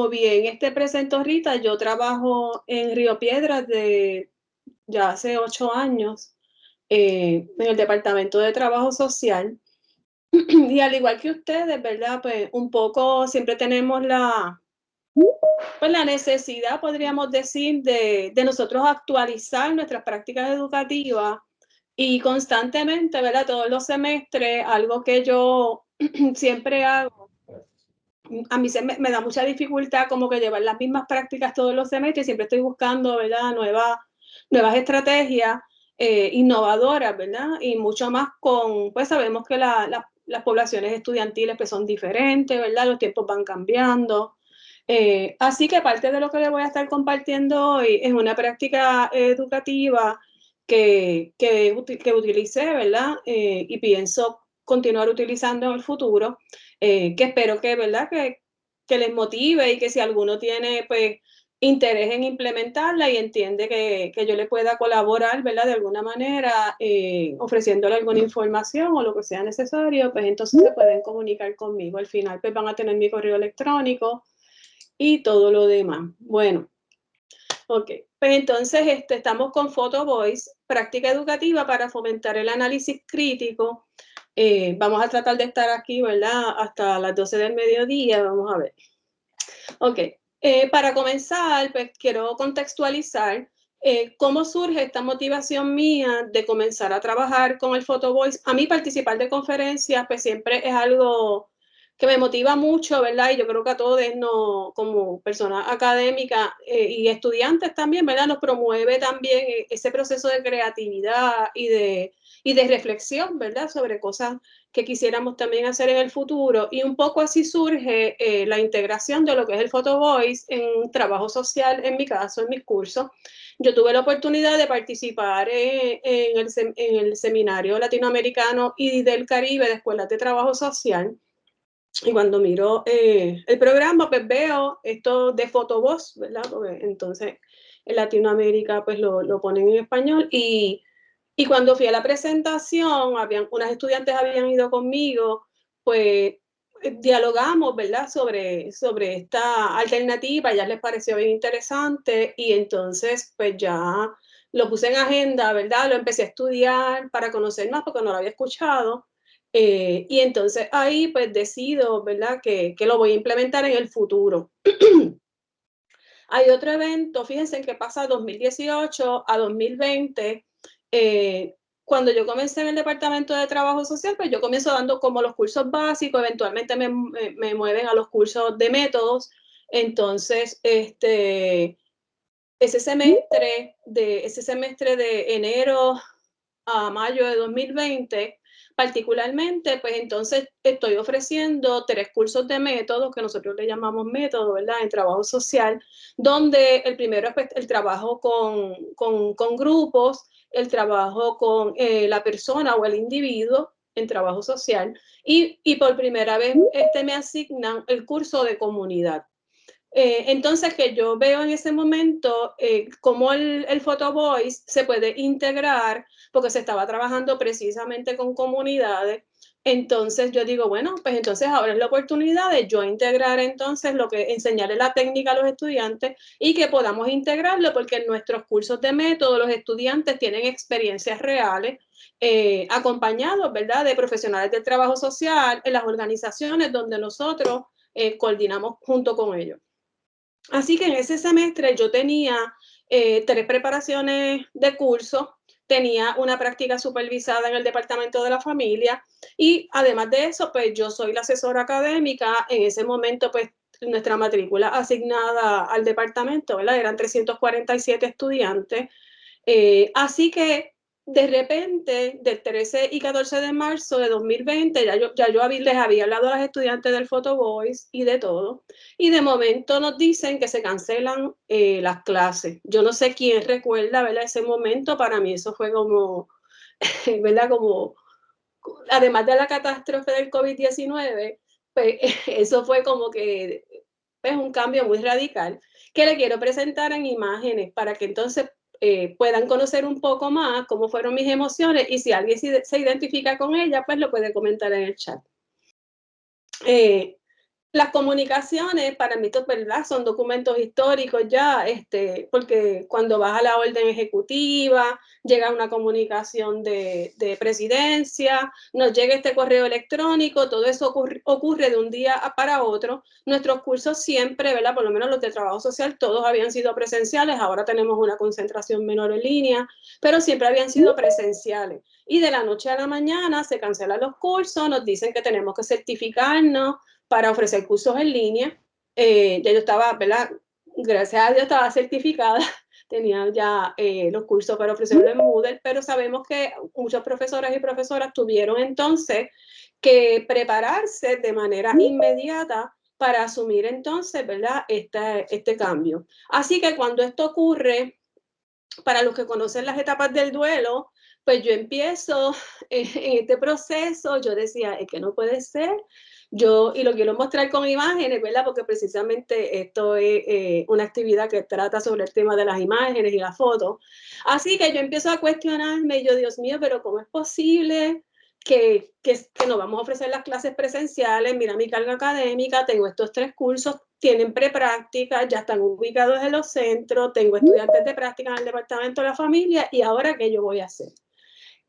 como bien presentó Rita, yo trabajo en Río Piedras de ya hace 8 años, en el Departamento de Trabajo Social. Y al igual que ustedes, ¿verdad? Pues un poco siempre tenemos la necesidad, podríamos decir, de nosotros actualizar nuestras prácticas educativas y constantemente, ¿verdad? Todos los semestres, algo que yo siempre hago, a mí me da mucha dificultad como que llevar las mismas prácticas todos los semestres, siempre estoy buscando, ¿verdad? Nuevas estrategias innovadoras, ¿verdad? Y mucho más pues sabemos que las poblaciones estudiantiles pues son diferentes, ¿verdad? Los tiempos van cambiando. Así que parte de lo que les voy a estar compartiendo hoy es una práctica educativa que utilicé, ¿verdad? Y pienso continuar utilizando en el futuro, que espero que, ¿verdad? Que les motive y que si alguno tiene, pues, interés en implementarla y entiende que yo le pueda colaborar, ¿verdad? De alguna manera, ofreciéndole alguna información o lo que sea necesario, pues entonces se pueden comunicar conmigo. Al final, pues van a tener mi correo electrónico y todo lo demás. Bueno, ok. Pues entonces estamos con Photo Voice, práctica educativa para fomentar el análisis crítico. Vamos a tratar de estar aquí, ¿verdad? Hasta las 12 del mediodía, vamos a ver. Ok. Para comenzar, pues quiero contextualizar cómo surge esta motivación mía de comenzar a trabajar con el Photo Voice. A mí participar de conferencias, pues siempre es algo que me motiva mucho, ¿verdad? Y yo creo que a todos, no, como personas académicas y estudiantes también, ¿verdad? Nos promueve también ese proceso de creatividad y de reflexión, ¿verdad? Sobre cosas que quisiéramos también hacer en el futuro. Y un poco así surge la integración de lo que es el Photo Voice en trabajo social, en mi caso, en mis cursos. Yo tuve la oportunidad de participar en el Seminario Latinoamericano y del Caribe de Escuelas de Trabajo Social. Y cuando miro el programa, pues veo esto de Photovoz, ¿verdad? Porque entonces en Latinoamérica pues lo ponen en español y cuando fui a la presentación, unas estudiantes habían ido conmigo, pues dialogamos, ¿verdad? Sobre esta alternativa, ya les pareció bien interesante y entonces pues ya lo puse en agenda, ¿verdad? Lo empecé a estudiar para conocer más porque no lo había escuchado. Y entonces ahí pues decido, ¿verdad? Que lo voy a implementar en el futuro. Hay otro evento, fíjense en que pasa 2018 a 2020. Cuando yo comencé en el Departamento de Trabajo Social, pues yo comienzo dando como los cursos básicos, eventualmente me mueven a los cursos de métodos. Entonces, ese semestre de enero a mayo de 2020, particularmente, pues entonces estoy ofreciendo 3 cursos de métodos que nosotros le llamamos métodos, ¿verdad? En trabajo social, donde el primero es pues, el trabajo con grupos, el trabajo con la persona o el individuo en trabajo social y por primera vez me asignan el curso de comunidad. Entonces, que yo veo en ese momento cómo el Photo Voice se puede integrar, porque se estaba trabajando precisamente con comunidades. Entonces, yo digo, bueno, pues entonces ahora es la oportunidad de yo integrar entonces enseñarle la técnica a los estudiantes y que podamos integrarlo, porque en nuestros cursos de método los estudiantes tienen experiencias reales, acompañados, ¿verdad?, de profesionales del trabajo social en las organizaciones donde nosotros coordinamos junto con ellos. Así que en ese semestre yo tenía 3 preparaciones de curso, tenía una práctica supervisada en el Departamento de la Familia y además de eso, pues yo soy la asesora académica. En ese momento, pues nuestra matrícula asignada al departamento, ¿verdad? Eran 347 estudiantes. Así que de repente, del 13 y 14 de marzo de 2020, les había hablado a los estudiantes del Photo Voice y de todo, y de momento nos dicen que se cancelan las clases. Yo no sé quién recuerda, ¿verdad? Ese momento, para mí eso fue como, ¿verdad? Como, además de la catástrofe del COVID-19, pues eso fue como que es un cambio muy radical que le quiero presentar en imágenes para que entonces puedan conocer un poco más cómo fueron mis emociones y si alguien se identifica con ella, pues lo puede comentar en el chat. Las comunicaciones, para mí, ¿verdad? Son documentos históricos ya, porque cuando vas a la orden ejecutiva, llega una comunicación de presidencia, nos llega este correo electrónico, todo eso ocurre de un día para otro. Nuestros cursos siempre, ¿verdad? Por lo menos los de trabajo social, todos habían sido presenciales, ahora tenemos una concentración menor en línea, pero siempre habían sido presenciales. Y de la noche a la mañana se cancelan los cursos, nos dicen que tenemos que certificarnos para ofrecer cursos en línea. Ya yo estaba, ¿verdad? Gracias a Dios estaba certificada, tenía ya los cursos para ofrecerlo en Moodle, pero sabemos que muchos profesores y profesoras tuvieron entonces que prepararse de manera inmediata para asumir entonces, ¿verdad? Este cambio. Así que cuando esto ocurre, para los que conocen las etapas del duelo, pues yo empiezo en este proceso, yo decía, es que no puede ser, y lo quiero mostrar con imágenes, ¿verdad? Porque precisamente esto es una actividad que trata sobre el tema de las imágenes y las fotos. Así que yo empiezo a cuestionarme, yo, Dios mío, pero ¿cómo es posible que nos vamos a ofrecer las clases presenciales? Mira mi carga académica, tengo estos 3 cursos, tienen preprácticas, ya están ubicados en los centros, tengo estudiantes de práctica en el departamento de la familia, y ahora, ¿qué yo voy a hacer?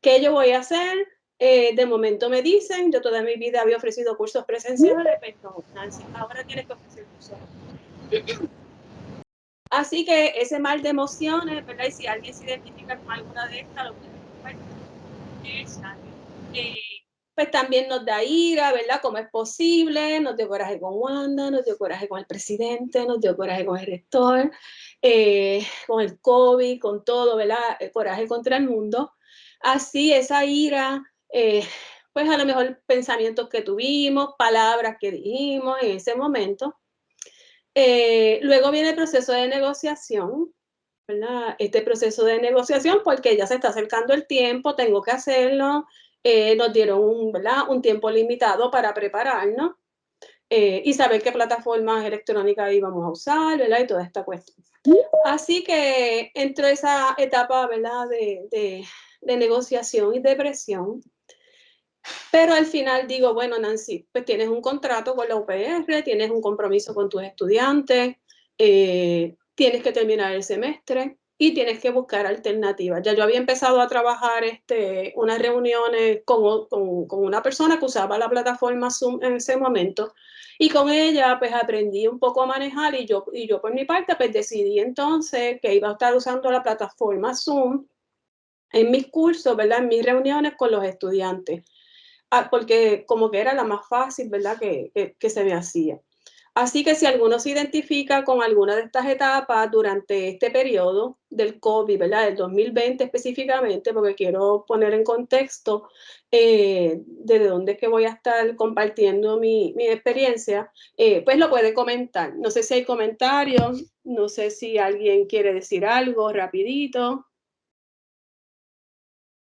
¿Qué yo voy a hacer? De momento me dicen, yo toda mi vida había ofrecido cursos presenciales, pero Nancy, ahora tienes que ofrecer cursos. Así que ese mal de emociones, ¿verdad? Y si alguien se identifica con alguna de estas, lo puede compartir. Pues también nos da ira, ¿verdad? ¿Cómo es posible? Nos dio coraje con Wanda, nos dio coraje con el presidente, nos dio coraje con el rector, con el COVID, con todo, ¿verdad? Coraje contra el mundo. Así, esa ira, pues a lo mejor pensamientos que tuvimos, palabras que dijimos en ese momento. Luego viene el proceso de negociación, ¿verdad? Este proceso de negociación, porque ya se está acercando el tiempo, tengo que hacerlo, nos dieron ¿verdad? Un tiempo limitado para prepararnos y saber qué plataformas electrónicas íbamos a usar, ¿verdad? Y toda esta cuestión. Así que entró esa etapa, ¿verdad? De negociación y de presión. Pero al final digo, bueno, Nancy, pues tienes un contrato con la UPR, tienes un compromiso con tus estudiantes, tienes que terminar el semestre y tienes que buscar alternativas. Ya yo había empezado a trabajar unas reuniones con una persona que usaba la plataforma Zoom en ese momento, y con ella pues aprendí un poco a manejar, y yo por mi parte pues decidí entonces que iba a estar usando la plataforma Zoom en mis cursos, ¿verdad? En mis reuniones con los estudiantes. Porque como que era la más fácil, ¿verdad? Que se me hacía. Así que si alguno se identifica con alguna de estas etapas durante este periodo del COVID, ¿verdad? Del 2020 específicamente, porque quiero poner en contexto desde dónde es que voy a estar compartiendo mi experiencia, pues lo puede comentar. No sé si hay comentarios, no sé si alguien quiere decir algo rapidito.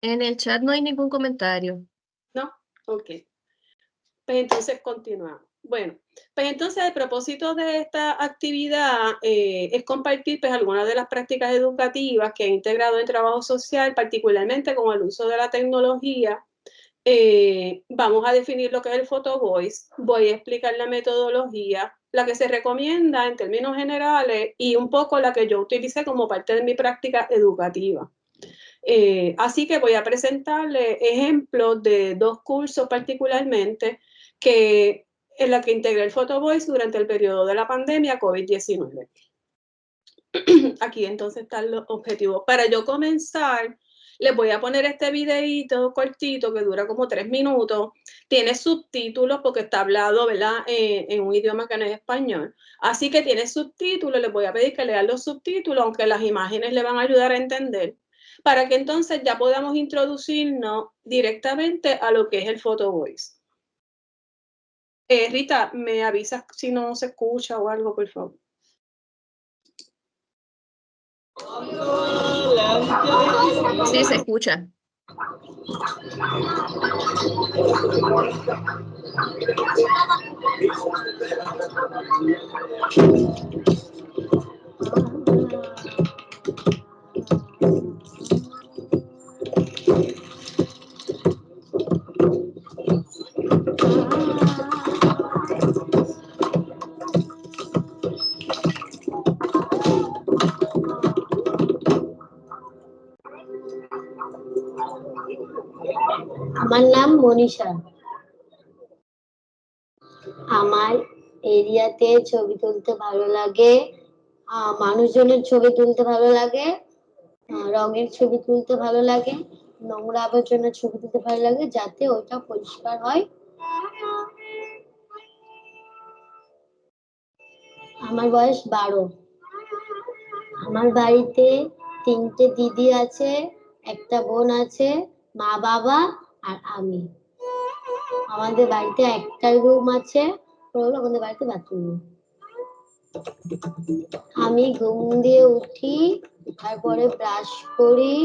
En el chat no hay ningún comentario. ¿No? Ok. Pues entonces continuamos. Bueno, pues entonces el propósito de esta actividad es compartir pues algunas de las prácticas educativas que he integrado en trabajo social, particularmente con el uso de la tecnología. Vamos a definir lo que es el Photo Voice, voy a explicar la metodología, la que se recomienda en términos generales y un poco la que yo utilicé como parte de mi práctica educativa. Así que voy a presentarle ejemplos de 2 cursos particularmente en la que integré el Photo Voice durante el periodo de la pandemia COVID-19. Aquí entonces están los objetivos. Para yo comenzar, les voy a poner este videito cortito que dura como 3 minutos. Tiene subtítulos porque está hablado, ¿verdad? En un idioma que no es español. Así que tiene subtítulos. Les voy a pedir que lean los subtítulos, aunque las imágenes le van a ayudar a entender, para que entonces ya podamos introducirnos directamente a lo que es el Photo Voice. Rita, ¿me avisas si no se escucha o algo, por favor? Sí, se escucha. আমার নাম মনীষা। আমার এরিয়াতে ছবি তুলতে ভালো লাগে, মানুষজনের ছবি তুলতে ভালো লাগে, রঙের ছবি তুলতে ভালো লাগে, নোংরা আবর্জনার ছবি তুলতে ভালো লাগে, যাতে ওটা পরিষ্কার হয়। আমার বয়স 12। আমার বাড়িতে 3টে দিদি আছে, একটা বোন আছে, মা বাবা আর আমি। আমাদের বাড়িতে একটা রুম আছে, হলো আমাদের বাড়িতে বাথরুম। আমি ঘুম দিয়ে উঠি, তারপরে ব্রাশ করি,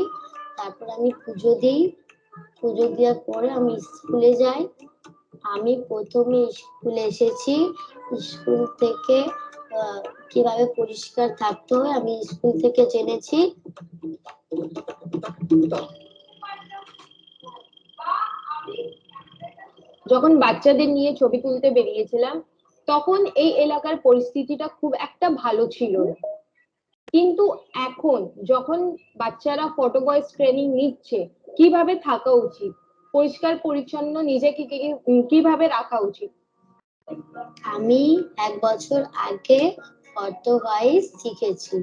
তারপর আমি পুজো দিই। পুজো দেওয়ার পরে আমি স্কুলে যাই। আমি প্রথমে স্কুলে এসেছি, স্কুল থেকে কিভাবে পরিষ্কার থাকতে হয় আমি স্কুল থেকে জেনেছি। যখন বাচ্চাদের নিয়ে ছবি তুলতে বেরিয়েছিলাম, তখন এই এলাকার পরিস্থিতিটা খুব একটা ভালো ছিল না। কিন্তু এখন যখন বাচ্চারা ফটো ভয়েস ট্রেনিং নিচ্ছে, কিভাবে থাকা উচিত, পরিষ্কার পরিচ্ছন্ন নিজেকে কিভাবে রাখা উচিত? আমি 1 বছর আগে ফটো ভয়েস শিখেছি।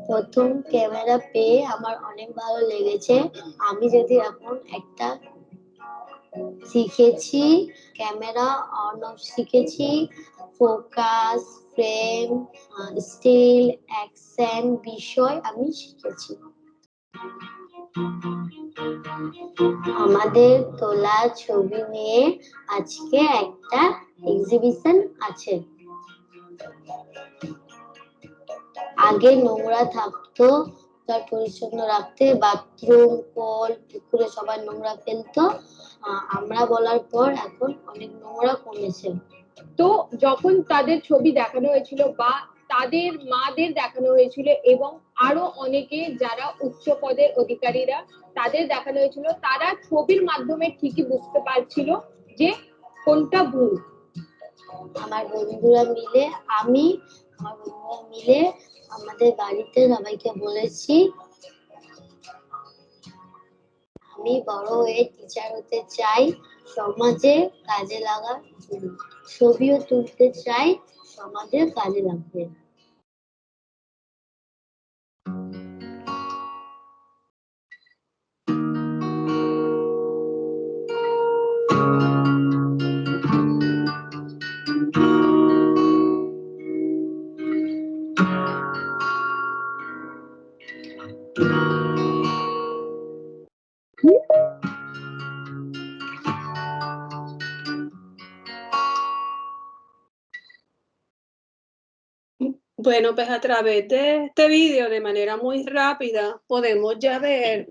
প্রথম ক্যামেরা পেয়ে আমার অনেক ভালো লেগেছে। আমি যদি এখন একটা শিখেছি, ক্যামেরা অন অফ শিখেছি, ফোকাস, ফ্রেম, স্টিল, অ্যাকশন বিষয় আমি শিখেছি। আমাদের তোলা ছবি নিয়ে আজকে একটা এক্সিবিশন আছে। আগে নোংরা থাকতো, তার পরিচ্ছন্ন রাখতে বাথরুম, কল, পুকুরে সবাই নোংরা ফেলতো। আমরা বলার পর এখন অনেক নোংরা কমেছে। তো যখন তাদের ছবি দেখানো হয়েছিল বা তাদের মাদের দেখানো হয়েছিল এবং আরো অনেকে যারা উচ্চ পদের অধিকারীরা, তাদের দেখানো হয়েছিল, তারা ছবির মাধ্যমে ঠিকই বুঝতে পারছিল যে কোনটা ভুল। আমার বন্ধুরা মিলে আমাদের বাড়িতে সবাইকে বলেছি আমি বড় হয়ে টিচার হতে চাই, সমাজে কাজে লাগার ছবিও তুলতে চাই, সমাজে কাজে লাগবে। Bueno, pues a través de este vídeo, de manera muy rápida, podemos ya ver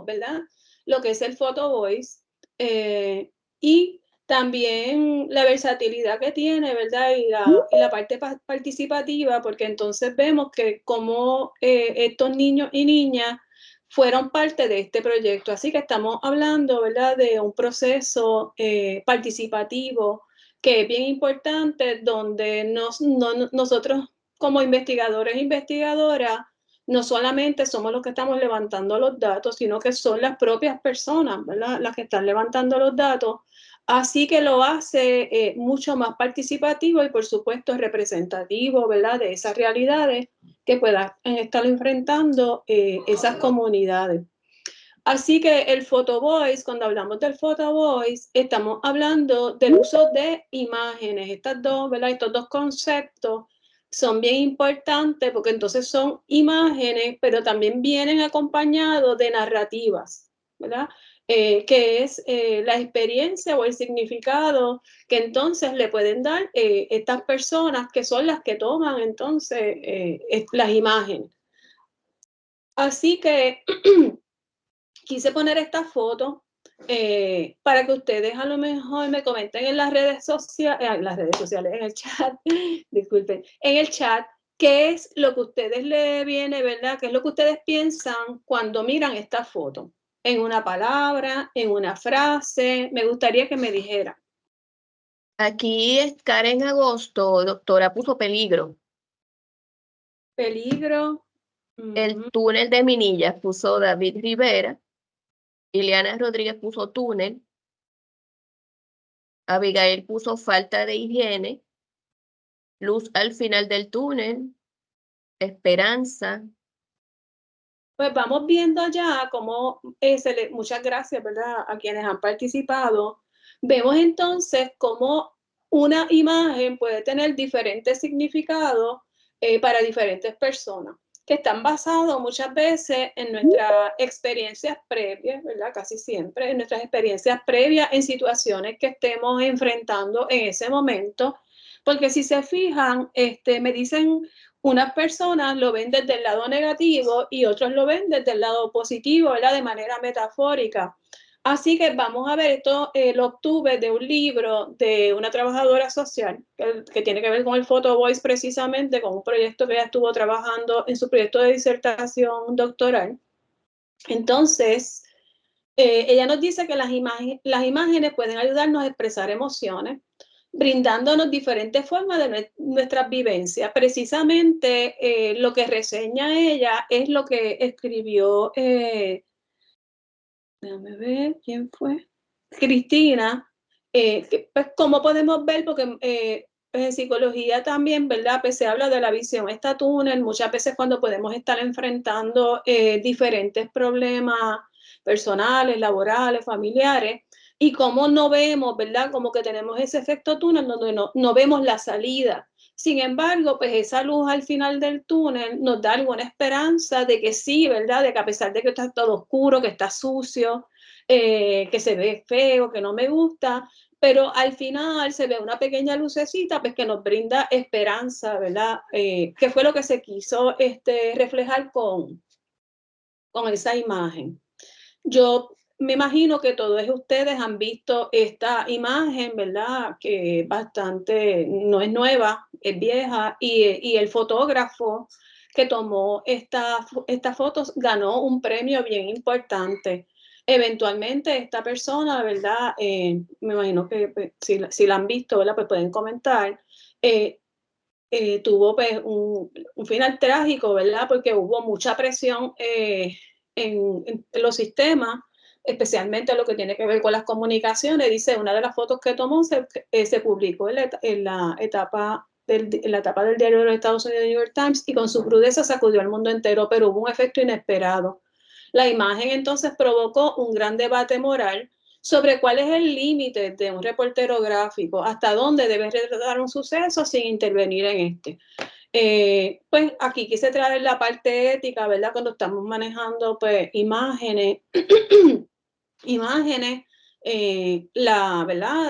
¿verdad? Lo que es el photo voice y también la versatilidad que tiene, ¿verdad? Y la parte participativa, porque entonces vemos que como estos niños y niñas fueron parte de este proyecto. Así que estamos hablando, ¿verdad? De un proceso participativo que es bien importante, donde nosotros como investigadores e investigadoras no solamente somos los que estamos levantando los datos, sino que son las propias personas, ¿verdad?, las que están levantando los datos. Así que lo hace mucho más participativo y, por supuesto, representativo, ¿verdad?, de esas realidades que puedan estar enfrentando esas comunidades. Así que el photo voice, cuando hablamos del photo voice, estamos hablando del uso de imágenes. Estas dos, ¿verdad? Estos dos conceptos son bien importantes porque entonces son imágenes, pero también vienen acompañados de narrativas, ¿verdad? Que es la experiencia o el significado que entonces le pueden dar estas personas que son las que toman entonces las imágenes. Así que quise poner esta foto para que ustedes a lo mejor me comenten en las redes sociales, en el chat, disculpen, en el chat, qué es lo que a ustedes le viene, ¿verdad? ¿Qué es lo que ustedes piensan cuando miran esta foto? En una palabra, en una frase, me gustaría que me dijeran. Aquí es Karen Agosto, doctora, puso peligro. Peligro. El túnel de Minillas puso David Rivera. Ileana Rodríguez puso túnel. Abigail puso falta de higiene. Luz al final del túnel. Esperanza. Pues vamos viendo ya cómo muchas gracias, ¿verdad?, a quienes han participado. Vemos entonces cómo una imagen puede tener diferentes significados para diferentes personas, que están basados muchas veces en nuestras experiencias previas, ¿verdad? Casi siempre, en nuestras experiencias previas en situaciones que estemos enfrentando en ese momento. Porque si se fijan, me dicen, unas personas lo ven desde el lado negativo y otros lo ven desde el lado positivo, ¿verdad? De manera metafórica. Así que vamos a ver, esto lo obtuve de un libro de una trabajadora social que tiene que ver con el Photo Voice precisamente, con un proyecto que ella estuvo trabajando en su proyecto de disertación doctoral. Entonces, ella nos dice que las imágenes pueden ayudarnos a expresar emociones, brindándonos diferentes formas de nuestras vivencias. Precisamente lo que reseña ella es lo que escribió, déjame ver, ¿quién fue? Cristina, pues como podemos ver, porque pues en psicología también, ¿verdad? Pues se habla de la visión esta túnel, muchas veces cuando podemos estar enfrentando diferentes problemas personales, laborales, familiares, y cómo no vemos, ¿verdad? Como que tenemos ese efecto túnel donde no vemos la salida. Sin embargo, pues esa luz al final del túnel nos da alguna esperanza de que sí, ¿verdad? De que a pesar de que está todo oscuro, que está sucio, que se ve feo, que no me gusta, pero al final se ve una pequeña lucecita pues que nos brinda esperanza, ¿verdad? Que fue lo que se quiso reflejar con esa imagen. Yo me imagino que todos ustedes han visto esta imagen, ¿verdad? Que bastante, no es nueva, es vieja, y el fotógrafo que tomó estas fotos ganó un premio bien importante. Eventualmente esta persona, ¿verdad? Me imagino que pues, si la han visto, ¿verdad? Pues pueden comentar. Tuvo pues, un final trágico, ¿verdad? Porque hubo mucha presión en los sistemas, especialmente lo que tiene que ver con las comunicaciones. Dice, una de las fotos que tomó se publicó en la etapa del diario de los Estados Unidos, New York Times, y con su crudeza sacudió al mundo entero, pero hubo un efecto inesperado. La imagen entonces provocó un gran debate moral sobre cuál es el límite de un reportero gráfico, hasta dónde debe retratar un suceso sin intervenir en este. Pues aquí quise traer la parte ética, ¿verdad? Cuando estamos manejando pues imágenes, ¿verdad?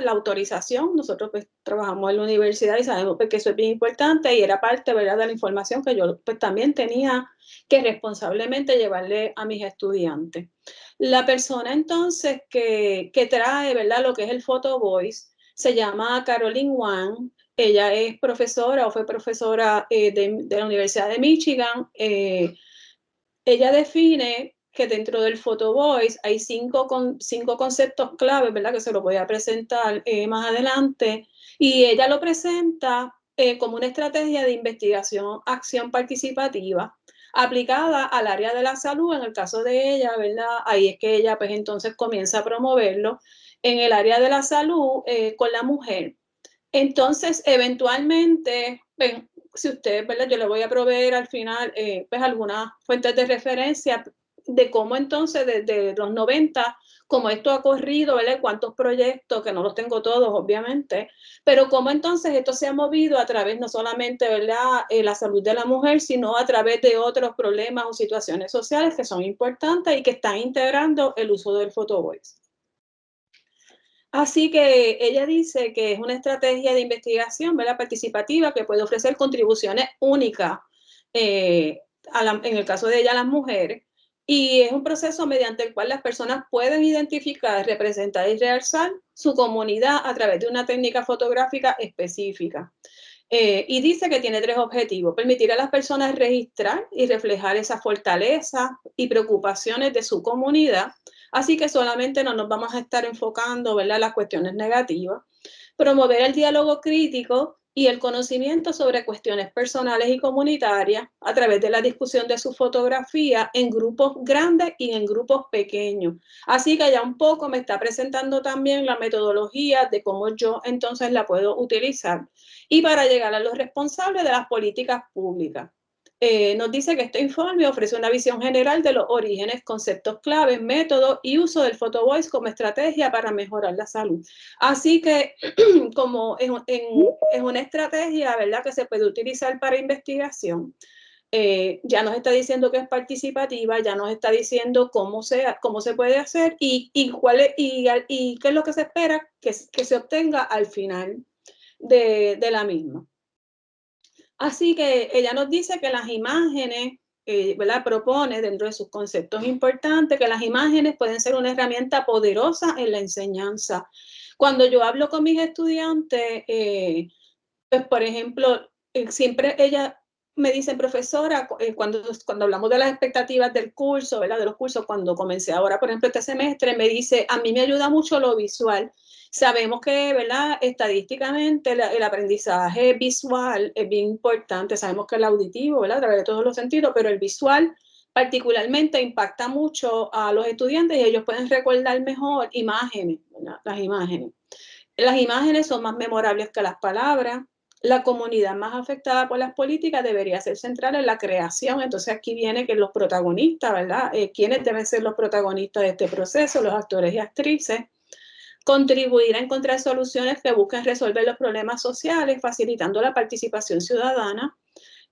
La autorización. Nosotros pues trabajamos en la universidad y sabemos pues, que eso es bien importante y era parte, ¿verdad?, de la información que yo pues también tenía que responsablemente llevarle a mis estudiantes. La persona entonces que trae, ¿verdad?, lo que es el Photo Voice se llama Caroline Wang. Ella es profesora o fue profesora de la Universidad de Michigan. Ella define que dentro del Photo Voice hay cinco conceptos claves, ¿verdad? Que se lo voy a presentar más adelante. Y ella lo presenta como una estrategia de investigación, acción participativa, aplicada al área de la salud. En el caso de ella, ¿verdad? Ahí es que ella, pues entonces comienza a promoverlo en el área de la salud con la mujer. Entonces, eventualmente, pues, si usted, ¿verdad? Yo le voy a proveer al final, pues, algunas fuentes de referencia de cómo entonces desde los 90, como esto ha corrido, ¿verdad? Cuántos proyectos, que no los tengo todos, obviamente, pero cómo entonces esto se ha movido a través no solamente, ¿verdad?, la salud de la mujer, sino a través de otros problemas o situaciones sociales que son importantes y que están integrando el uso del Photo Voice. Así que ella dice que es una estrategia de investigación, ¿verdad?, participativa, que puede ofrecer contribuciones únicas, en el caso de ella, a las mujeres, y es un proceso mediante el cual las personas pueden identificar, representar y realzar su comunidad a través de una técnica fotográfica específica. Y dice que tiene 3 objetivos: permitir a las personas registrar y reflejar esa fortaleza y preocupaciones de su comunidad. Así que solamente no nos vamos a estar enfocando, ¿verdad?, en las cuestiones negativas. Promover el diálogo crítico y el conocimiento sobre cuestiones personales y comunitarias a través de la discusión de su fotografía en grupos grandes y en grupos pequeños. Así que ya un poco me está presentando también la metodología de cómo yo entonces la puedo utilizar y para llegar a los responsables de las políticas públicas. Nos dice que este informe ofrece una visión general de los orígenes, conceptos claves, métodos y uso del Photo Voice como estrategia para mejorar la salud. Así que como es una estrategia, ¿verdad?, que se puede utilizar para investigación. Ya nos está diciendo que es participativa, ya nos está diciendo cómo se puede hacer y qué es lo que se espera que se obtenga al final de la misma. Así que ella nos dice que las imágenes, ¿verdad?, propone dentro de sus conceptos importantes que las imágenes pueden ser una herramienta poderosa en la enseñanza. Cuando yo hablo con mis estudiantes, pues por ejemplo, siempre ella me dice, profesora, cuando hablamos de las expectativas del curso, ¿verdad?, de los cursos, cuando comencé ahora, por ejemplo, este semestre, me dice, a mí me ayuda mucho lo visual. Sabemos que, ¿verdad?, estadísticamente el aprendizaje visual es bien importante. Sabemos que el auditivo, ¿verdad?, a través de todos los sentidos, pero el visual particularmente impacta mucho a los estudiantes y ellos pueden recordar mejor imágenes, ¿verdad?, las imágenes. Las imágenes son más memorables que las palabras. La comunidad más afectada por las políticas debería ser central en la creación. Entonces aquí viene que los protagonistas, ¿verdad?, ¿quiénes deben ser los protagonistas de este proceso? Los actores y actrices. Contribuir a encontrar soluciones que busquen resolver los problemas sociales, facilitando la participación ciudadana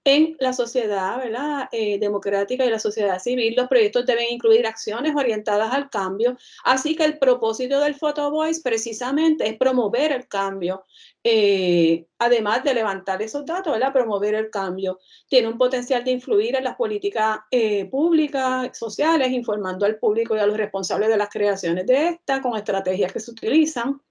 en la sociedad, ¿verdad?, democrática y la sociedad civil. Los proyectos deben incluir acciones orientadas al cambio, así que el propósito del Photo Voice precisamente es promover el cambio, además de levantar esos datos, ¿verdad?, promover el cambio. Tiene un potencial de influir en las políticas públicas, sociales, informando al público y a los responsables de las creaciones de esta, con estrategias que se utilizan.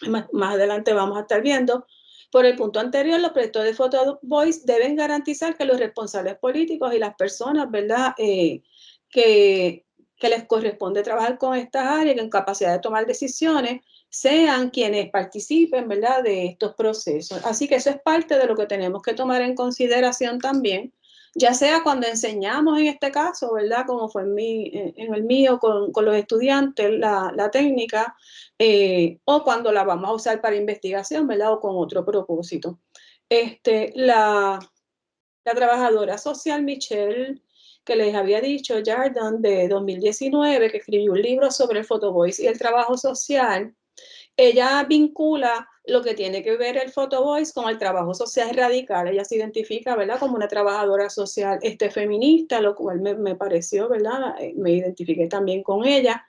Más adelante vamos a estar viendo. Por el punto anterior, los proyectos de Photo Voice deben garantizar que los responsables políticos y las personas, ¿verdad?, que les corresponde trabajar con estas áreas, en capacidad de tomar decisiones, sean quienes participen, ¿verdad?, de estos procesos. Así que eso es parte de lo que tenemos que tomar en consideración también, ya sea cuando enseñamos en este caso, ¿verdad?, como fue en el mío con los estudiantes, la técnica, o cuando la vamos a usar para investigación, ¿verdad?, o con otro propósito. La trabajadora social Michelle, que les había dicho, Jordan, de 2019, que escribió un libro sobre el Photo Voice y el trabajo social, ella vincula lo que tiene que ver el Photo Voice con el trabajo social radical. Ella se identifica, ¿verdad?, como una trabajadora social feminista, lo cual me pareció, ¿verdad?, me identifiqué también con ella.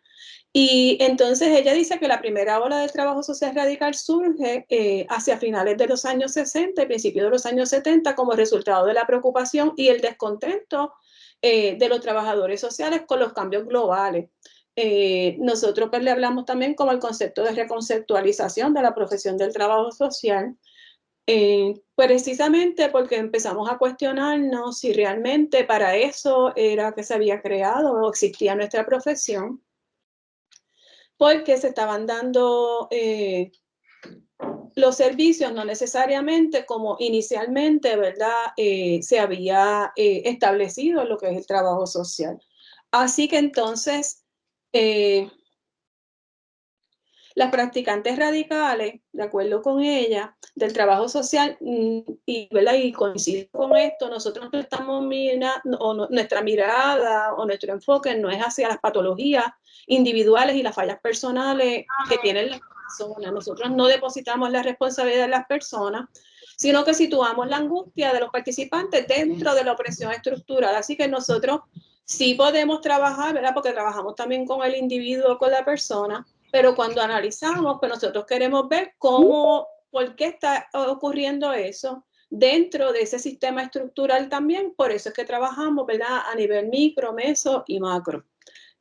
Y entonces ella dice que la primera ola del trabajo social radical surge hacia finales de los años 60 y principios de los años 70 como resultado de la preocupación y el descontento de los trabajadores sociales con los cambios globales. Nosotros pues le hablamos también como el concepto de reconceptualización de la profesión del trabajo social, precisamente porque empezamos a cuestionarnos si realmente para eso era que se había creado o existía nuestra profesión, porque se estaban dando los servicios no necesariamente como inicialmente, ¿verdad?, se había establecido lo que es el trabajo social. Así que entonces las practicantes radicales, de acuerdo con ella, del trabajo social, ¿verdad?, y coincido con esto, nosotros estamos nuestra mirada o nuestro enfoque no es hacia las patologías individuales y las fallas personales que tienen las personas. Nosotros no depositamos la responsabilidad de las personas, sino que situamos la angustia de los participantes dentro de la opresión estructural. Así que nosotros sí podemos trabajar, ¿verdad?, porque trabajamos también con el individuo, con la persona, pero cuando analizamos, pues nosotros queremos ver por qué está ocurriendo eso dentro de ese sistema estructural también. Por eso es que trabajamos, ¿verdad?, a nivel micro, meso y macro.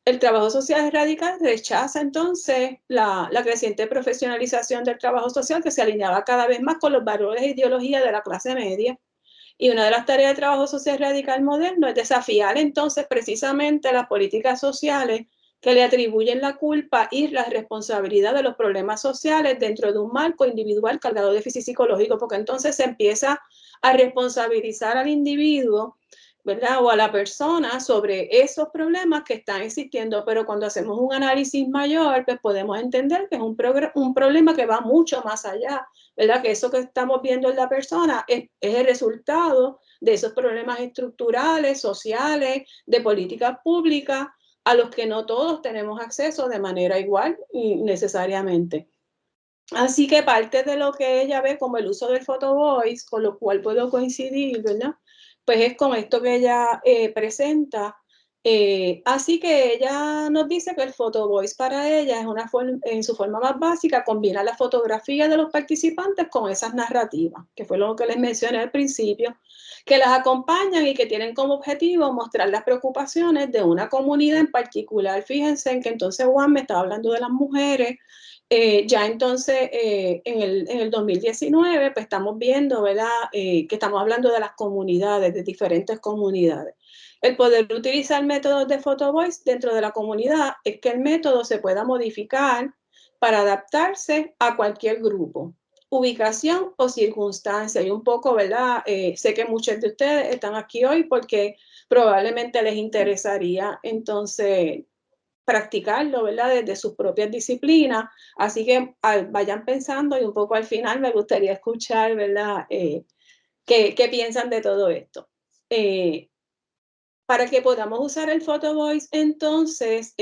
El trabajo social radical rechaza entonces la creciente profesionalización del trabajo social, que se alineaba cada vez más con los valores e ideologías de la clase media. Y una de las tareas del trabajo social radical moderno es desafiar entonces precisamente las políticas sociales que le atribuyen la culpa y la responsabilidad de los problemas sociales dentro de un marco individual cargado de déficit psicológico, porque entonces se empieza a responsabilizar al individuo, ¿verdad? O a la persona sobre esos problemas que están existiendo, pero cuando hacemos un análisis mayor, pues podemos entender que es un problema que va mucho más allá, ¿verdad? Que eso que estamos viendo en la persona es el resultado de esos problemas estructurales, sociales, de políticas públicas, a los que no todos tenemos acceso de manera igual y necesariamente. Así que parte de lo que ella ve como el uso del photo voice, con lo cual puedo coincidir, ¿verdad? Pues es con esto que ella presenta. Así que ella nos dice que el photo voice para ella es una forma, en su forma más básica, combina la fotografía de los participantes con esas narrativas, que fue lo que les mencioné al principio, que las acompañan y que tienen como objetivo mostrar las preocupaciones de una comunidad en particular. Fíjense en que entonces Juan me estaba hablando de las mujeres. Ya entonces, en el 2019, pues estamos viendo, ¿verdad? Que estamos hablando de las comunidades, de diferentes comunidades. El poder utilizar métodos de photo voice dentro de la comunidad es que el método se pueda modificar para adaptarse a cualquier grupo, ubicación o circunstancia. Y un poco, ¿verdad? Sé que muchos de ustedes están aquí hoy porque probablemente les interesaría entonces practicarlo, ¿verdad? Desde sus propias disciplinas. Así que vayan pensando y un poco al final me gustaría escuchar, ¿verdad? ¿Qué piensan de todo esto? Para que podamos usar el photo voice, entonces,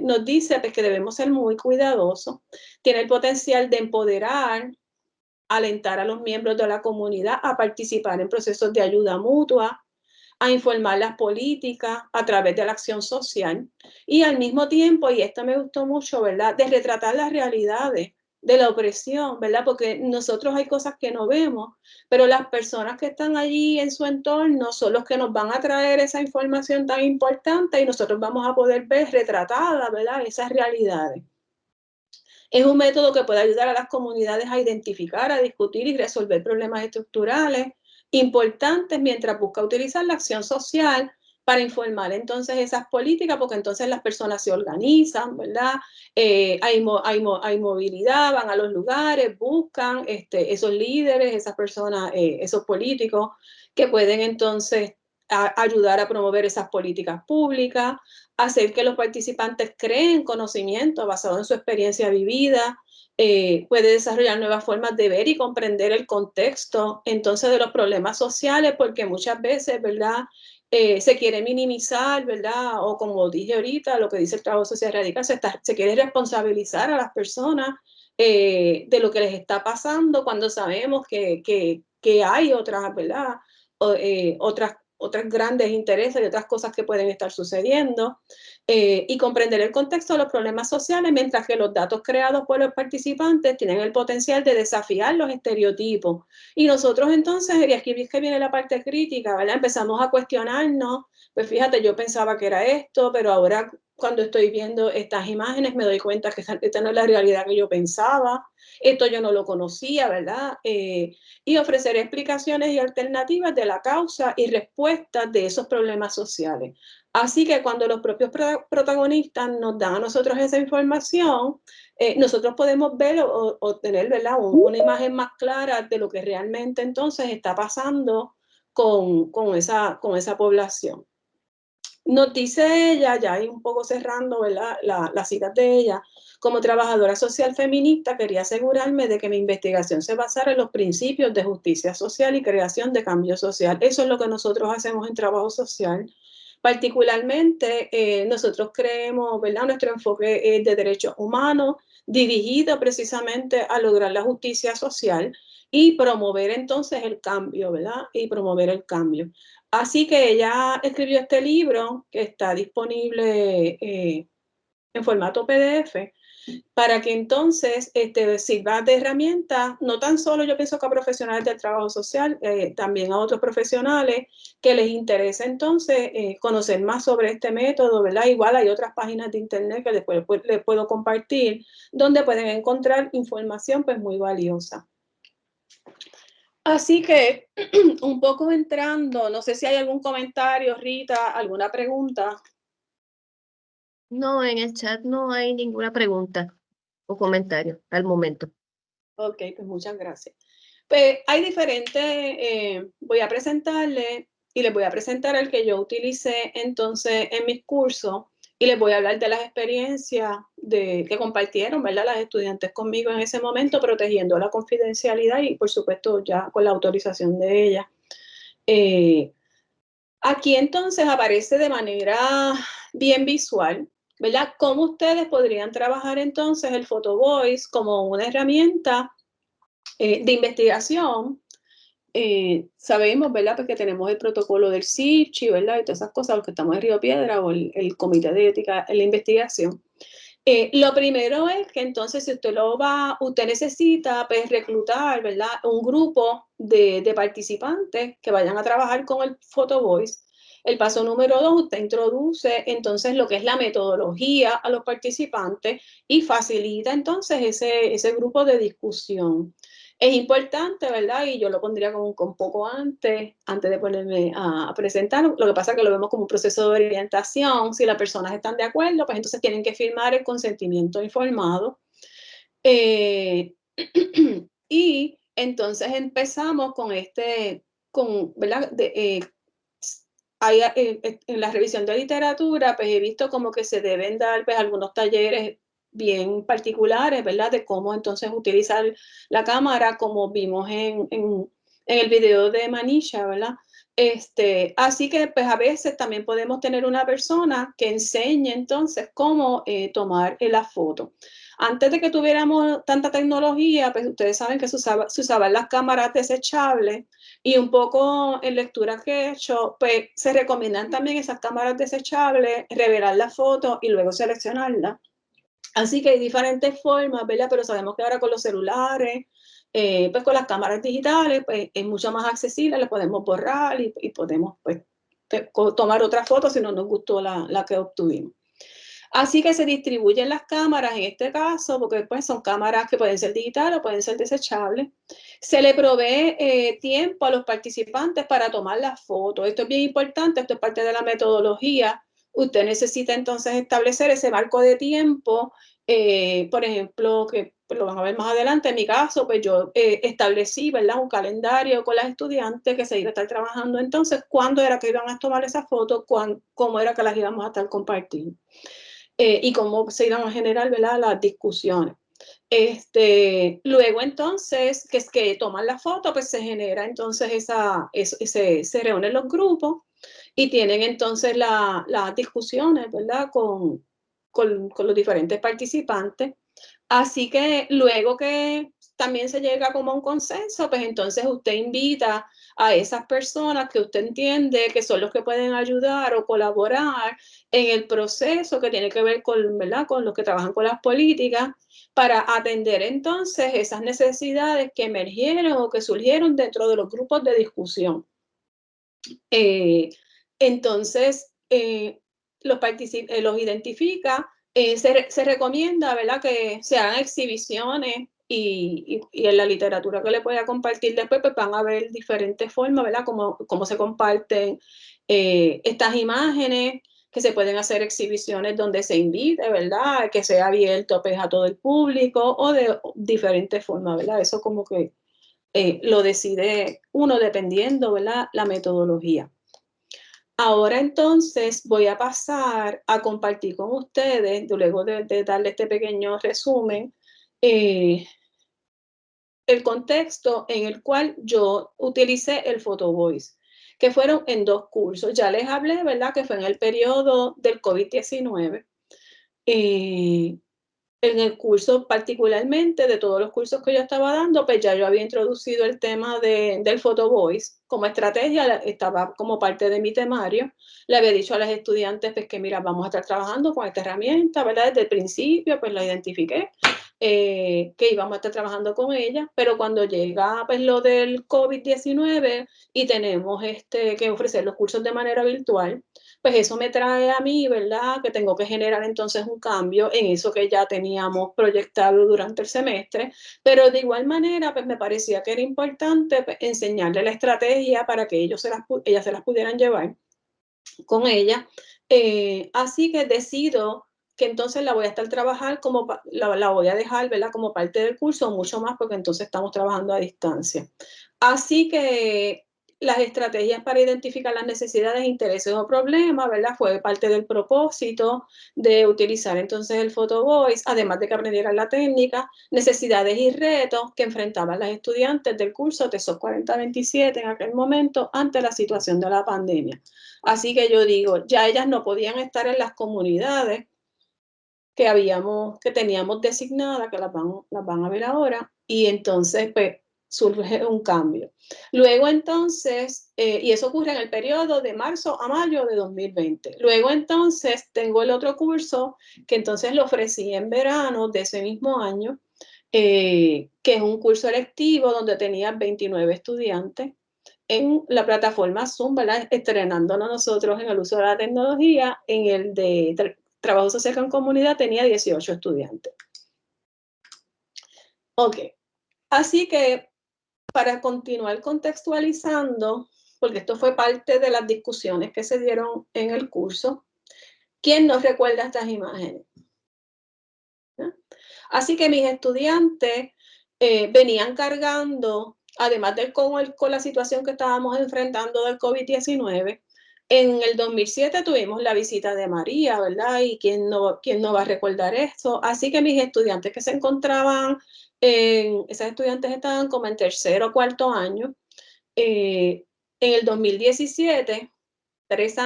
nos dice pues, que debemos ser muy cuidadosos. Tiene el potencial de empoderar, alentar a los miembros de la comunidad a participar en procesos de ayuda mutua, a informar las políticas a través de la acción social y al mismo tiempo, y esto me gustó mucho, ¿verdad?, de retratar las realidades de la opresión, ¿verdad? Porque nosotros hay cosas que no vemos, pero las personas que están allí en su entorno son los que nos van a traer esa información tan importante y nosotros vamos a poder ver retratadas, ¿verdad?, esas realidades. Es un método que puede ayudar a las comunidades a identificar, a discutir y resolver problemas estructurales importantes mientras busca utilizar la acción social para informar entonces esas políticas, porque entonces las personas se organizan, ¿verdad? Hay movilidad, van a los lugares, buscan esos líderes, esas personas, esos políticos que pueden entonces ayudar a promover esas políticas públicas, hacer que los participantes creen conocimiento basado en su experiencia vivida, puede desarrollar nuevas formas de ver y comprender el contexto entonces de los problemas sociales, porque muchas veces, ¿verdad? Se quiere minimizar, ¿verdad? O como dije ahorita, lo que dice el trabajo social radical, se quiere responsabilizar a las personas de lo que les está pasando cuando sabemos que hay otras, ¿verdad? Otras grandes intereses y otras cosas que pueden estar sucediendo, y comprender el contexto de los problemas sociales, mientras que los datos creados por los participantes tienen el potencial de desafiar los estereotipos. Y nosotros entonces, y aquí es que viene la parte crítica, ¿verdad? Empezamos a cuestionarnos, pues fíjate, yo pensaba que era esto, pero ahora cuando estoy viendo estas imágenes me doy cuenta que esta no es la realidad que yo pensaba, esto yo no lo conocía, ¿verdad? Y ofrecer explicaciones y alternativas de la causa y respuestas de esos problemas sociales. Así que cuando los propios protagonistas nos dan a nosotros esa información, nosotros podemos ver o tener, ¿verdad?, una imagen más clara de lo que realmente entonces está pasando con esa población. Nos dice ella, ya ahí un poco cerrando, ¿verdad?, las citas de ella, como trabajadora social feminista quería asegurarme de que mi investigación se basara en los principios de justicia social y creación de cambio social. Eso es lo que nosotros hacemos en trabajo social. Particularmente, nosotros creemos, ¿verdad?, nuestro enfoque es de derechos humanos, dirigido precisamente a lograr la justicia social y promover entonces el cambio, ¿verdad? Y promover el cambio. Así que ella escribió este libro que está disponible en formato PDF para que entonces sirva de herramienta, no tan solo yo pienso que a profesionales del trabajo social, también a otros profesionales que les interese entonces conocer más sobre este método, ¿verdad? Igual hay otras páginas de internet que después les puedo compartir, donde pueden encontrar información pues muy valiosa. Así que, un poco entrando, no sé si hay algún comentario, Rita, alguna pregunta. No, en el chat no hay ninguna pregunta o comentario al momento. Ok, pues muchas gracias. Pues hay diferentes, voy a presentarle y les voy a presentar el que yo utilicé entonces en mis cursos y les voy a hablar de las experiencias que compartieron, ¿verdad? Las estudiantes conmigo en ese momento, protegiendo la confidencialidad y por supuesto ya con la autorización de ellas. Aquí entonces aparece de manera bien visual, ¿verdad? Cómo ustedes podrían trabajar entonces el Photo Voice como una herramienta de investigación. Sabemos, ¿verdad? Porque tenemos el protocolo del CIPCHI, ¿verdad? Y todas esas cosas, los que estamos en Río Piedra o el Comité de Ética en la Investigación. Lo primero es que entonces si usted necesita pues, reclutar, ¿verdad? Un grupo de participantes que vayan a trabajar con el Photo Voice. El paso número 2, usted introduce entonces lo que es la metodología a los participantes y facilita entonces ese grupo de discusión. Es importante, ¿verdad? Y yo lo pondría con poco antes de ponerme a presentar. Lo que pasa es que lo vemos como un proceso de orientación. Si las personas están de acuerdo, pues entonces tienen que firmar el consentimiento informado. Y entonces empezamos con ¿verdad? En la revisión de literatura, pues he visto como que se deben dar pues, algunos talleres bien particulares, ¿verdad? De cómo entonces utilizar la cámara, como vimos en el video de Manisha, ¿verdad? Así que pues a veces también podemos tener una persona que enseñe entonces cómo tomar la foto. Antes de que tuviéramos tanta tecnología, pues ustedes saben que se usaban las cámaras desechables y un poco en lecturas que he hecho, pues se recomiendan también esas cámaras desechables, revelar la foto y luego seleccionarla. Así que hay diferentes formas, ¿verdad? Pero sabemos que ahora con los celulares, pues con las cámaras digitales, pues es mucho más accesible, le podemos borrar y podemos pues, tomar otra foto si no nos gustó la que obtuvimos. Así que se distribuyen las cámaras en este caso, porque pues, son cámaras que pueden ser digitales o pueden ser desechables. Se le provee tiempo a los participantes para tomar las fotos. Esto es bien importante, esto es parte de la metodología. Usted necesita entonces establecer ese marco de tiempo. Por ejemplo, que lo van a ver más adelante, en mi caso, pues yo establecí, ¿verdad? Un calendario con las estudiantes que se iba a estar trabajando entonces, cuándo era que iban a tomar esas fotos, cómo era que las íbamos a estar compartiendo. Y cómo se iban a generar, ¿verdad? Las discusiones. Luego entonces, que es que toman la foto, pues se genera entonces se reúnen los grupos y tienen entonces las discusiones, ¿verdad? Con los diferentes participantes. Así que luego que también se llega como a un consenso, pues entonces usted invita a esas personas que usted entiende que son los que pueden ayudar o colaborar en el proceso que tiene que ver con, ¿verdad? Con los que trabajan con las políticas para atender entonces esas necesidades que emergieron o que surgieron dentro de los grupos de discusión. Entonces, los identifica, se recomienda, ¿verdad? Que se hagan exhibiciones y en la literatura que le pueda compartir después, pues van a ver diferentes formas, ¿verdad? Cómo se comparten estas imágenes, que se pueden hacer exhibiciones donde se invite, ¿verdad? Que sea abierto pues, a todo el público o de diferentes formas, ¿verdad? Eso como que lo decide uno dependiendo, ¿verdad? La metodología. Ahora entonces voy a pasar a compartir con ustedes, luego de darle este pequeño resumen, el contexto en el cual yo utilicé el Photo Voice, que fueron en 2 cursos. Ya les hablé, ¿verdad? Que fue en el periodo del COVID-19. En el curso particularmente, de todos los cursos que yo estaba dando, pues ya yo había introducido el tema del Photo Voice como estrategia, estaba como parte de mi temario. Le había dicho a las estudiantes pues que mira, vamos a estar trabajando con esta herramienta, ¿verdad? Desde el principio pues la identifiqué, que íbamos a estar trabajando con ella, pero cuando llega pues lo del COVID-19 y tenemos que ofrecer los cursos de manera virtual, pues eso me trae a mí, ¿verdad? Que tengo que generar entonces un cambio en eso que ya teníamos proyectado durante el semestre, pero de igual manera, pues me parecía que era importante pues, enseñarle la estrategia para que ellas se las pudieran llevar con ella. Así que decido que entonces la voy a estar trabajando la voy a dejar, ¿verdad? Como parte del curso, mucho más, porque entonces estamos trabajando a distancia. Así que las estrategias para identificar las necesidades, intereses o problemas, ¿verdad? Fue parte del propósito de utilizar entonces el Photo Voice, además de que aprendieran la técnica, necesidades y retos que enfrentaban las estudiantes del curso TESOL 4027 en aquel momento ante la situación de la pandemia. Así que yo digo, ya ellas no podían estar en las comunidades que teníamos designadas, que las van a ver ahora, y entonces pues surge un cambio. Luego entonces, y eso ocurre en el periodo de marzo a mayo de 2020. Luego entonces tengo el otro curso que entonces lo ofrecí en verano de ese mismo año, que es un curso electivo donde tenía 29 estudiantes en la plataforma Zoom, ¿verdad? Estrenándonos nosotros en el uso de la tecnología. En el de Trabajo Social con Comunidad tenía 18 estudiantes. Ok, así que para continuar contextualizando, porque esto fue parte de las discusiones que se dieron en el curso, ¿quién nos recuerda estas imágenes? Así que mis estudiantes venían cargando, además con la situación que estábamos enfrentando del COVID-19, en el 2007 tuvimos la visita de María, ¿verdad? Y quién no va a recordar esto. Así que mis estudiantes que se encontraban, esas estudiantes estaban como en tercero o cuarto año. En el 2017, 2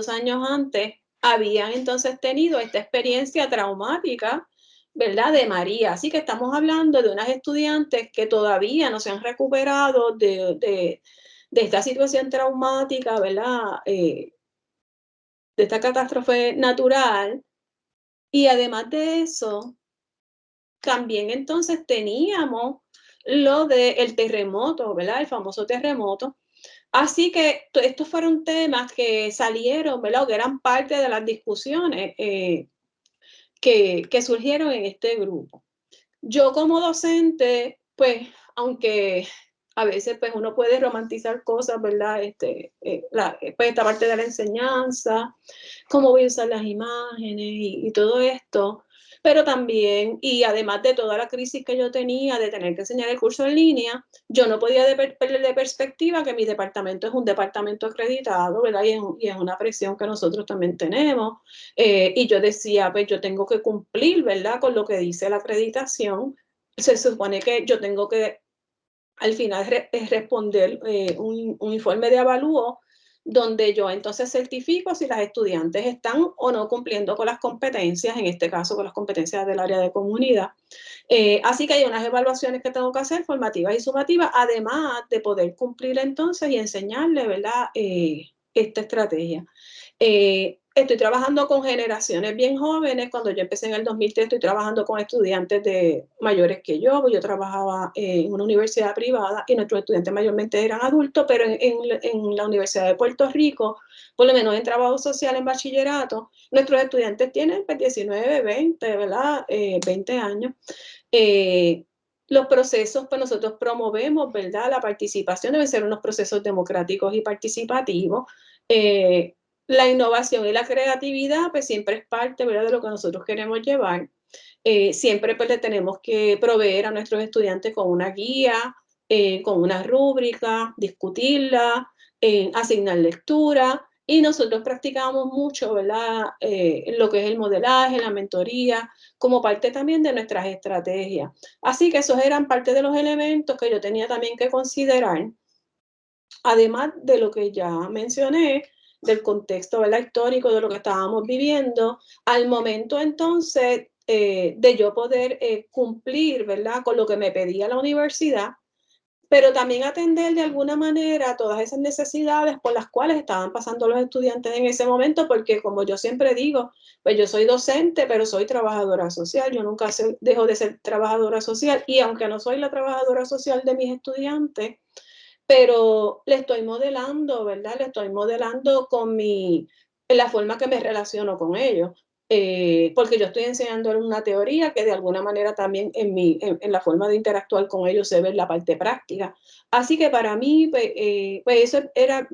años antes, habían entonces tenido esta experiencia traumática, ¿verdad? De María. Así que estamos hablando de unas estudiantes que todavía no se han recuperado de esta situación traumática, ¿verdad? De esta catástrofe natural. Y además de eso, también entonces teníamos lo del terremoto, ¿verdad? El famoso terremoto. Así que estos fueron temas que salieron, ¿verdad? O que eran parte de las discusiones que surgieron en este grupo. Yo como docente, pues, aunque a veces pues uno puede romantizar cosas, ¿verdad? Pues esta parte de la enseñanza, cómo voy a usar las imágenes y todo esto, pero también, y además de toda la crisis que yo tenía de tener que enseñar el curso en línea, yo no podía perder de perspectiva que mi departamento es un departamento acreditado, ¿verdad? Y es una presión que nosotros también tenemos. Y yo decía, pues yo tengo que cumplir, ¿verdad? Con lo que dice la acreditación. Se supone que yo tengo que al final responder un informe de avalúo donde yo entonces certifico si las estudiantes están o no cumpliendo con las competencias, en este caso con las competencias del área de comunidad. Así que hay unas evaluaciones que tengo que hacer, formativas y sumativas, además de poder cumplir entonces y enseñarle, ¿verdad? Esta estrategia. Estoy trabajando con generaciones bien jóvenes. Cuando yo empecé en el 2003, estoy trabajando con estudiantes mayores que yo. Yo trabajaba en una universidad privada y nuestros estudiantes mayormente eran adultos, pero en la Universidad de Puerto Rico, por lo menos en trabajo social, en bachillerato, nuestros estudiantes tienen pues, 19, 20, ¿verdad? 20 años. Los procesos, pues nosotros promovemos, ¿verdad? La participación deben ser unos procesos democráticos y participativos. La innovación y la creatividad, pues siempre es parte, ¿verdad? De lo que nosotros queremos llevar. Siempre pues le tenemos que proveer a nuestros estudiantes con una guía, con una rúbrica, discutirla, asignar lectura. Y nosotros practicamos mucho, ¿verdad? Lo que es el modelaje, la mentoría, como parte también de nuestras estrategias. Así que esos eran parte de los elementos que yo tenía también que considerar, además de lo que ya mencioné, del contexto, ¿verdad? Histórico de lo que estábamos viviendo, al momento entonces de yo poder cumplir, ¿verdad? Con lo que me pedía la universidad, pero también atender de alguna manera todas esas necesidades por las cuales estaban pasando los estudiantes en ese momento, porque como yo siempre digo, pues yo soy docente, pero soy trabajadora social, yo nunca dejo de ser trabajadora social, y aunque no soy la trabajadora social de mis estudiantes, pero le estoy modelando, ¿verdad? Le estoy modelando en la forma que me relaciono con ellos. Porque yo estoy enseñando una teoría que de alguna manera también en la forma de interactuar con ellos se ve la parte práctica. Así que para mí, pues eso era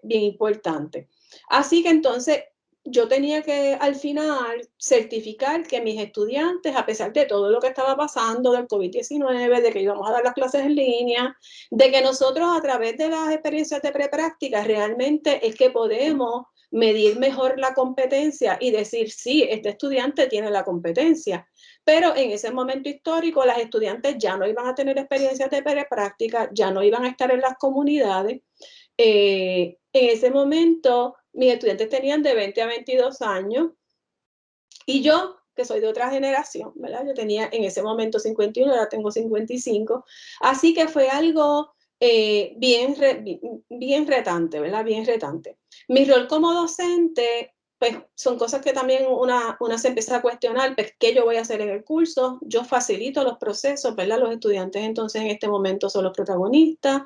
bien importante. Así que entonces, yo tenía que al final certificar que mis estudiantes, a pesar de todo lo que estaba pasando del COVID-19, de que íbamos a dar las clases en línea, de que nosotros a través de las experiencias de prepráctica realmente es que podemos medir mejor la competencia y decir, sí, este estudiante tiene la competencia. Pero en ese momento histórico, las estudiantes ya no iban a tener experiencias de prepráctica, ya no iban a estar en las comunidades. En ese momento, mis estudiantes tenían de 20 a 22 años y yo, que soy de otra generación, ¿verdad? Yo tenía en ese momento 51, ahora tengo 55, así que fue algo bien retante, ¿verdad? Bien retante. Mi rol como docente, pues son cosas que también una se empieza a cuestionar, pues, ¿qué yo voy a hacer en el curso? Yo facilito los procesos, ¿verdad? Los estudiantes entonces en este momento son los protagonistas.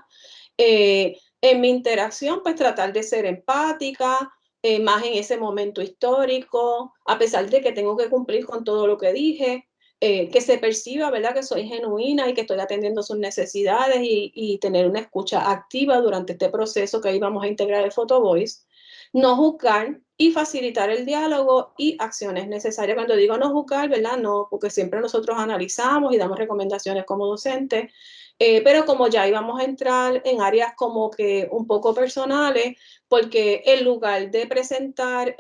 En mi interacción, pues tratar de ser empática, más en ese momento histórico, a pesar de que tengo que cumplir con todo lo que dije, que se perciba, ¿verdad?, que soy genuina y que estoy atendiendo sus necesidades y tener una escucha activa durante este proceso que íbamos a integrar el Photo Voice, no juzgar y facilitar el diálogo y acciones necesarias. Cuando digo no juzgar, ¿verdad?, no, porque siempre nosotros analizamos y damos recomendaciones como docentes, pero como ya íbamos a entrar en áreas como que un poco personales, porque en lugar de presentar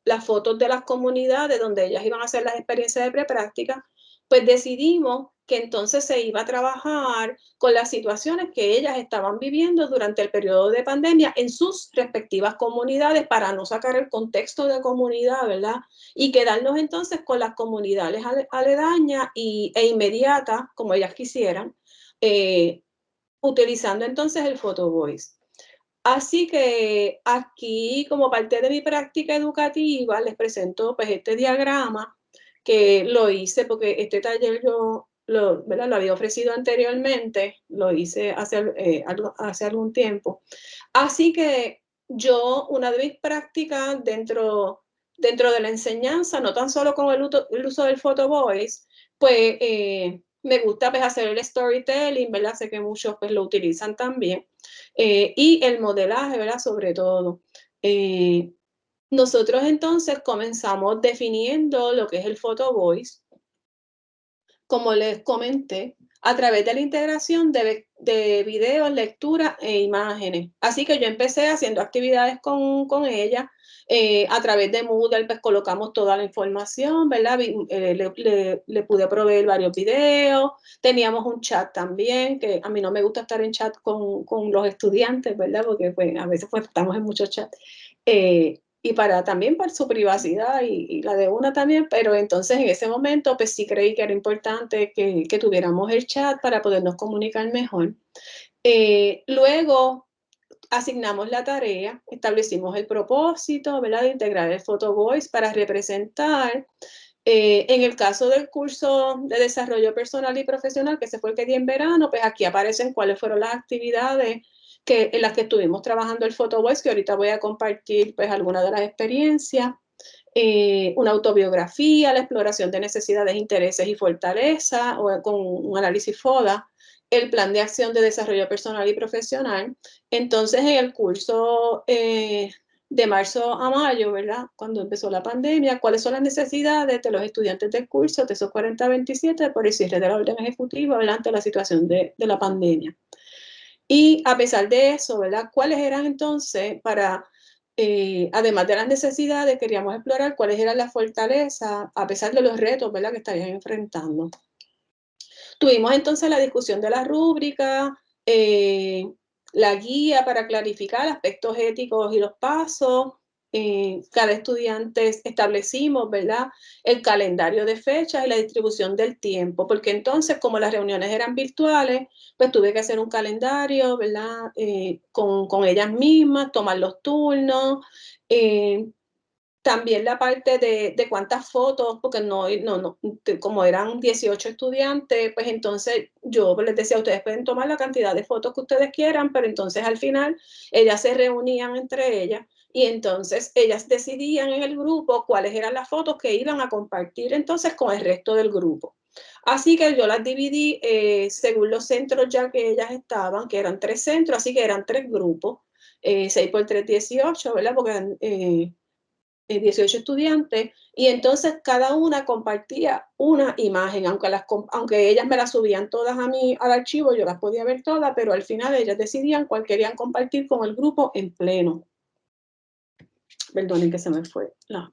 las fotos de las comunidades donde ellas iban a hacer las experiencias de prepráctica, pues decidimos que entonces se iba a trabajar con las situaciones que ellas estaban viviendo durante el periodo de pandemia en sus respectivas comunidades para no sacar el contexto de comunidad, ¿verdad? Y quedarnos entonces con las comunidades aledañas e inmediatas, como ellas quisieran, utilizando entonces el Photo Voice. Así que aquí, como parte de mi práctica educativa, les presento pues este diagrama que lo hice porque este taller yo ¿verdad?, lo había ofrecido anteriormente, lo hice hace algún tiempo. Así que yo, una de mis prácticas dentro de la enseñanza, no tan solo con el uso del Photo Voice, pues me gusta pues hacer el storytelling, ¿verdad? Sé que muchos pues lo utilizan también. Y el modelaje, ¿verdad? Sobre todo. Nosotros entonces comenzamos definiendo lo que es el Photo Voice, como les comenté, a través de la integración de videos, lectura e imágenes. Así que yo empecé haciendo actividades con ella. A través de Moodle, pues colocamos toda la información, ¿verdad? Le pude proveer varios videos. Teníamos un chat también, que a mí no me gusta estar en chat con los estudiantes, ¿verdad? Porque pues, a veces pues, estamos en muchos chats. Y también por su privacidad y la de una también, pero entonces en ese momento pues sí creí que era importante que tuviéramos el chat para podernos comunicar mejor. Luego asignamos la tarea, establecimos el propósito, ¿verdad?, de integrar el Photo Voice para representar. En el caso del curso de desarrollo personal y profesional, que ese fue el que di en verano, pues aquí aparecen cuáles fueron las actividades en las que estuvimos trabajando el Photo Voice, que ahorita voy a compartir pues algunas de las experiencias. Una autobiografía, la exploración de necesidades, intereses y fortalezas, con un análisis FODA, el plan de acción de desarrollo personal y profesional. Entonces, en el curso de marzo a mayo, ¿verdad?, cuando empezó la pandemia, cuáles son las necesidades de los estudiantes del curso, de esos 40-27, por el cierre de la orden ejecutiva, ¿verdad?, ante la situación de la pandemia. Y a pesar de eso, ¿verdad?, cuáles eran entonces además de las necesidades, queríamos explorar cuáles eran las fortalezas, a pesar de los retos, ¿verdad?, que estarían enfrentando. Tuvimos entonces la discusión de la rúbrica, la guía para clarificar aspectos éticos y los pasos. Cada estudiante establecimos, ¿verdad?, el calendario de fechas y la distribución del tiempo, porque entonces, como las reuniones eran virtuales, pues tuve que hacer un calendario, ¿verdad?, con ellas mismas, tomar los turnos. También la parte de cuántas fotos, porque como eran 18 estudiantes, pues entonces yo les decía, ustedes pueden tomar la cantidad de fotos que ustedes quieran, pero entonces al final ellas se reunían entre ellas y entonces ellas decidían en el grupo cuáles eran las fotos que iban a compartir entonces con el resto del grupo. Así que yo las dividí según los centros ya que ellas estaban, que eran 3 centros, así que eran 3 grupos, 6 por 3, 18, ¿verdad? Porque 18 estudiantes, y entonces cada una compartía una imagen, aunque ellas me las subían todas al archivo, yo las podía ver todas, pero al final ellas decidían cuál querían compartir con el grupo en pleno. Perdonen que se me fue la...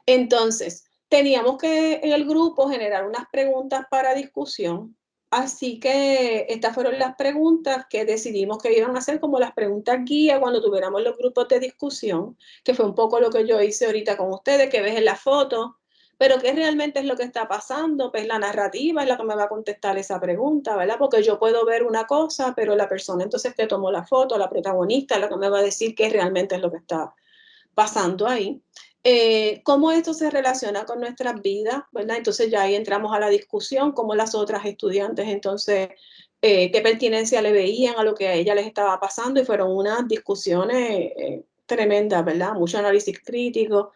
Entonces, teníamos que en el grupo generar unas preguntas para discusión. Así que estas fueron las preguntas que decidimos que iban a ser como las preguntas guía cuando tuviéramos los grupos de discusión, que fue un poco lo que yo hice ahorita con ustedes, que ves en la foto, pero ¿qué realmente es lo que está pasando? Pues la narrativa es la que me va a contestar esa pregunta, ¿verdad? Porque yo puedo ver una cosa, pero la persona entonces que tomó la foto, la protagonista, es la que me va a decir qué realmente es lo que está pasando ahí. Cómo esto se relaciona con nuestras vidas, ¿verdad? Entonces ya ahí entramos a la discusión, cómo las otras estudiantes entonces, qué pertinencia le veían a lo que a ella les estaba pasando, y fueron unas discusiones tremendas, ¿verdad? Mucho análisis crítico.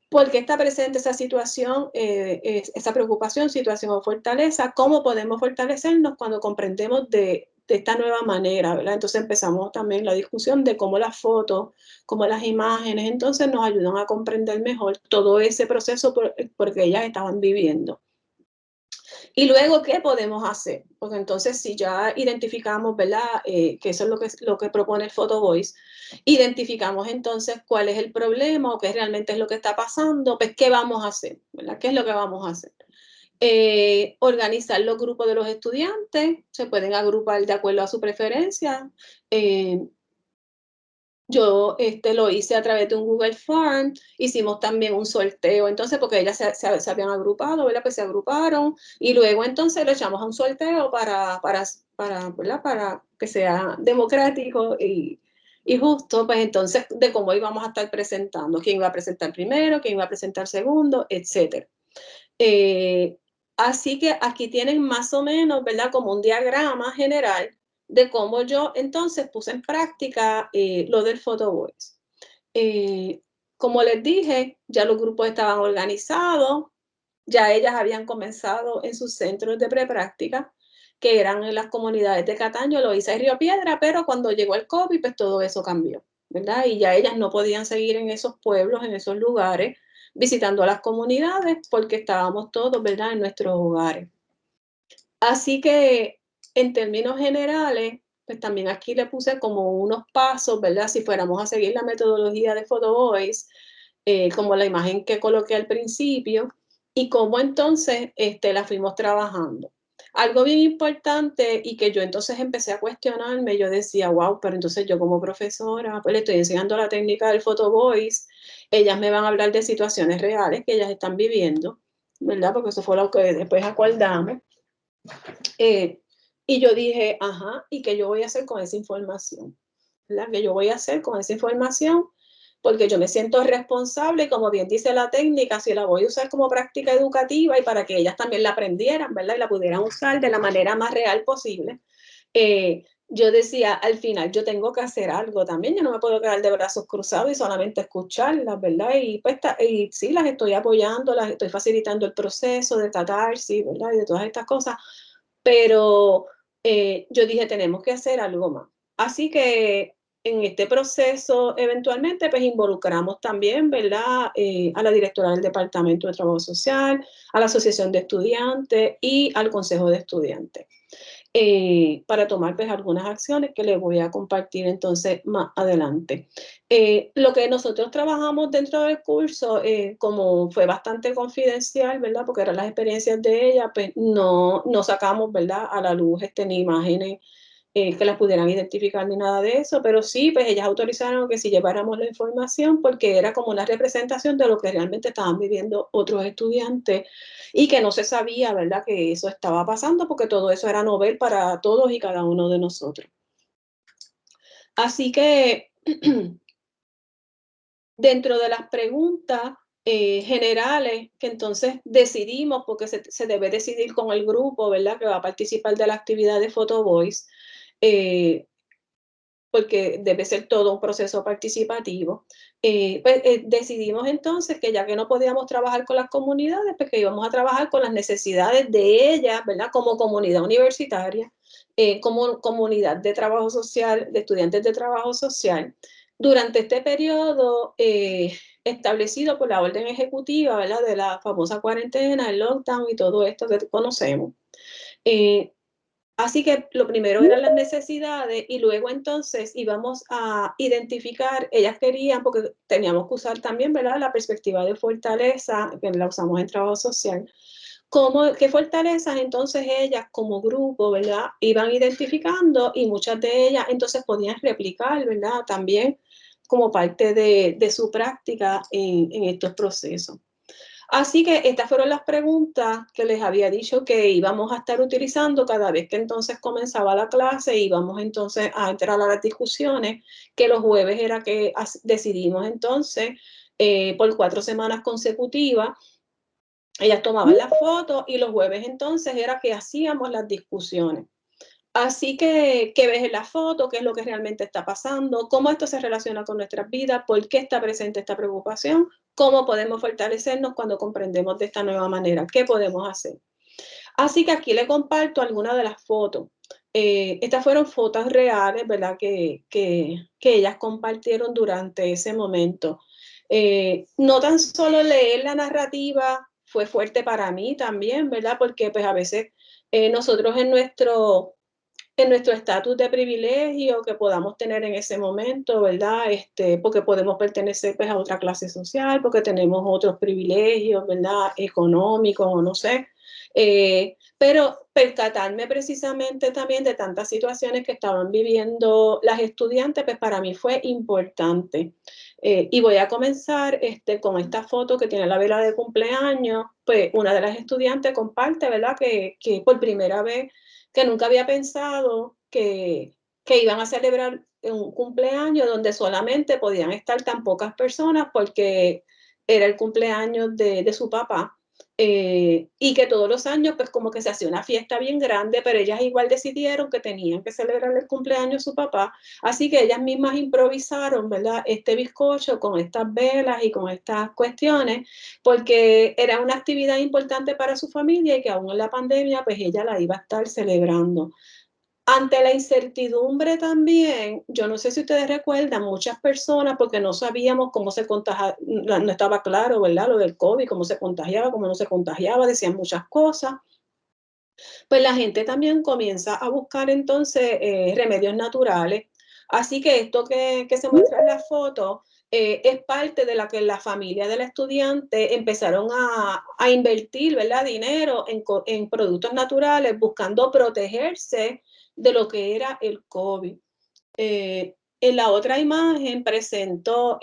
¿Por qué está presente esa situación, esa preocupación, situación o fortaleza? ¿Cómo podemos fortalecernos cuando comprendemos de esta nueva manera, ¿verdad? Entonces empezamos también la discusión de cómo las fotos, cómo las imágenes, entonces nos ayudan a comprender mejor todo ese proceso porque ellas estaban viviendo. Y luego, ¿qué podemos hacer? Porque entonces, si ya identificamos, ¿verdad? Que eso es lo que propone el Photo Voice, identificamos entonces cuál es el problema o qué realmente es lo que está pasando, pues, ¿qué vamos a hacer? ¿Verdad? ¿Qué es lo que vamos a hacer? Organizar los grupos de los estudiantes, se pueden agrupar de acuerdo a su preferencia. Yo lo hice a través de un Google Form, hicimos también un sorteo, entonces, porque ellas se habían agrupado, ¿verdad? Pues se agruparon, y luego entonces le echamos a un sorteo ¿verdad? Para que sea democrático y justo, pues entonces, de cómo íbamos a estar presentando, quién iba a presentar primero, quién iba a presentar segundo, etc. Así que aquí tienen más o menos, ¿verdad? Como un diagrama general de cómo yo entonces puse en práctica lo del Photo Voice. Como les dije, ya los grupos estaban organizados, ya ellas habían comenzado en sus centros de prepráctica, que eran en las comunidades de Cataño, Loíza y Río Piedra, pero cuando llegó el COVID, pues todo eso cambió, ¿verdad? Y ya ellas no podían seguir en esos pueblos, en esos lugares, visitando a las comunidades, porque estábamos todos, ¿verdad?, en nuestros hogares. Así que, en términos generales, pues también aquí le puse como unos pasos, ¿verdad? Si fuéramos a seguir la metodología de Photo Voice, como la imagen que coloqué al principio, y cómo entonces la fuimos trabajando. Algo bien importante y que yo entonces empecé a cuestionarme, yo decía, wow, pero entonces yo como profesora, pues le estoy enseñando la técnica del Photo Voice, ellas me van a hablar de situaciones reales que ellas están viviendo, ¿verdad? Porque eso fue lo que después acordamos. Y yo dije, ajá, ¿y qué yo voy a hacer con esa información? ¿Verdad? ¿Qué yo voy a hacer con esa información? Porque yo me siento responsable, como bien dice la técnica, si la voy a usar como práctica educativa y para que ellas también la aprendieran, ¿verdad? Y la pudieran usar de la manera más real posible. Yo decía, al final yo tengo que hacer algo también, yo no me puedo quedar de brazos cruzados y solamente escucharlas, ¿verdad? Y pues y sí, las estoy apoyando, las estoy facilitando el proceso de catarsis, ¿verdad? Y de todas estas cosas, pero yo dije, tenemos que hacer algo más. Así que en este proceso, eventualmente, pues involucramos también, ¿verdad?, a la directora del Departamento de Trabajo Social, a la Asociación de Estudiantes y al Consejo de Estudiantes, para tomar pues algunas acciones que les voy a compartir entonces más adelante. Lo que nosotros trabajamos dentro del curso, como fue bastante confidencial, ¿verdad? Porque eran las experiencias de ella, pues no sacamos, ¿verdad?, a la luz ni imágenes que las pudieran identificar ni nada de eso, pero sí, pues ellas autorizaron que si lleváramos la información, porque era como una representación de lo que realmente estaban viviendo otros estudiantes y que no se sabía, ¿verdad?, que eso estaba pasando, porque todo eso era novel para todos y cada uno de nosotros. Así que dentro de las preguntas generales que entonces decidimos, porque se debe decidir con el grupo, ¿verdad?, que va a participar de la actividad de Photo Voice, porque debe ser todo un proceso participativo. Decidimos entonces que ya que no podíamos trabajar con las comunidades, pues que íbamos a trabajar con las necesidades de ellas, ¿verdad?, como comunidad universitaria, como comunidad de trabajo social, de estudiantes de trabajo social. Durante este periodo, establecido por la orden ejecutiva, ¿verdad? De la famosa cuarentena, el lockdown y todo esto que conocemos. Así que lo primero eran las necesidades y luego entonces íbamos a identificar, ellas querían, porque teníamos que usar también, ¿verdad?, la perspectiva de fortaleza, que la usamos en trabajo social, qué fortalezas entonces ellas como grupo, ¿verdad?, iban identificando y muchas de ellas entonces podían replicar, ¿verdad?, también como parte de su práctica en estos procesos. Así que estas fueron las preguntas que les había dicho que íbamos a estar utilizando cada vez que entonces comenzaba la clase, íbamos entonces a entrar a las discusiones, que los jueves era que decidimos entonces por 4 semanas consecutivas. Ellas tomaban las fotos y los jueves entonces era que hacíamos las discusiones. Así que, ¿qué ves en la foto? ¿Qué es lo que realmente está pasando? ¿Cómo esto se relaciona con nuestras vidas? ¿Por qué está presente esta preocupación? ¿Cómo podemos fortalecernos cuando comprendemos de esta nueva manera? ¿Qué podemos hacer? Así que aquí le comparto algunas de las fotos. Estas fueron fotos reales, ¿verdad? Que ellas compartieron durante ese momento. No tan solo leer la narrativa fue fuerte para mí también, ¿verdad? Porque pues a veces nosotros en nuestro estatus de privilegio que podamos tener en ese momento, ¿verdad? Porque podemos pertenecer pues, a otra clase social, porque tenemos otros privilegios, ¿verdad? Económicos o no sé. Pero percatarme precisamente también de tantas situaciones que estaban viviendo las estudiantes, pues para mí fue importante. Y voy a comenzar con esta foto que tiene la vela de cumpleaños. Pues una de las estudiantes comparte, ¿verdad? Que por primera vez que nunca había pensado que iban a celebrar un cumpleaños donde solamente podían estar tan pocas personas porque era el cumpleaños de su papá. Y que todos los años pues como que se hacía una fiesta bien grande, pero ellas igual decidieron que tenían que celebrar el cumpleaños de su papá, así que ellas mismas improvisaron, ¿verdad?, este bizcocho con estas velas y con estas cuestiones, porque era una actividad importante para su familia y que aún en la pandemia pues ella la iba a estar celebrando. Ante la incertidumbre también, yo no sé si ustedes recuerdan, muchas personas, porque no sabíamos cómo se contagiaba, no estaba claro, ¿verdad?, lo del COVID, cómo se contagiaba, cómo no se contagiaba, decían muchas cosas. Pues la gente también comienza a buscar entonces remedios naturales. Así que esto que se muestra en la foto es parte de la que la familia del estudiante empezaron a invertir, ¿verdad?, dinero en productos naturales, buscando protegerse de lo que era el COVID. En la otra imagen presentó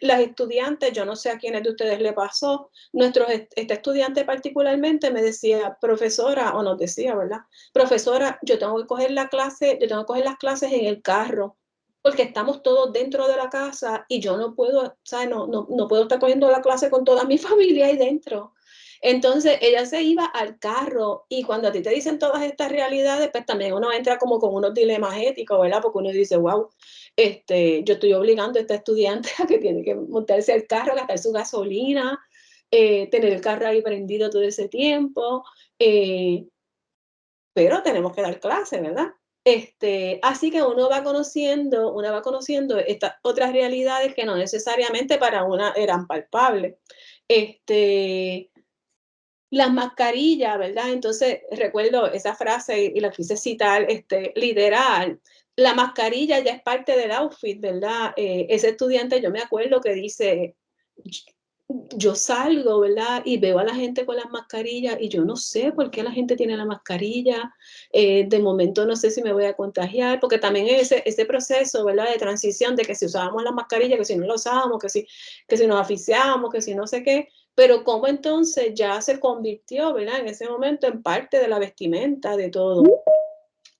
las estudiantes, yo no sé a quiénes de ustedes le pasó, este estudiante particularmente me decía, profesora, o nos decía, ¿verdad? Profesora, yo tengo que coger las clases en el carro, porque estamos todos dentro de la casa y yo no puedo, ¿sabes? No puedo estar cogiendo la clase con toda mi familia ahí dentro. Entonces ella se iba al carro y cuando a ti te dicen todas estas realidades, pues también uno entra como con unos dilemas éticos, ¿verdad? Porque uno dice, wow, yo estoy obligando a esta estudiante a que tiene que montarse al carro, gastar su gasolina, tener el carro ahí prendido todo ese tiempo, pero tenemos que dar clase, ¿verdad? Así que uno va conociendo estas otras realidades que no necesariamente para una eran palpables. Las mascarillas, ¿verdad? Entonces, recuerdo esa frase y la quise citar, literal. La mascarilla ya es parte del outfit, ¿verdad? Ese estudiante, yo me acuerdo que dice, yo salgo, ¿verdad? Y veo a la gente con las mascarillas y yo no sé por qué la gente tiene la mascarilla. De momento no sé si me voy a contagiar, porque también ese proceso, ¿verdad? De transición de que si usábamos la mascarilla, que si no la usábamos, que si nos asfixiábamos, que si no sé qué. Pero cómo entonces ya se convirtió, ¿verdad? En ese momento en parte de la vestimenta, de todo.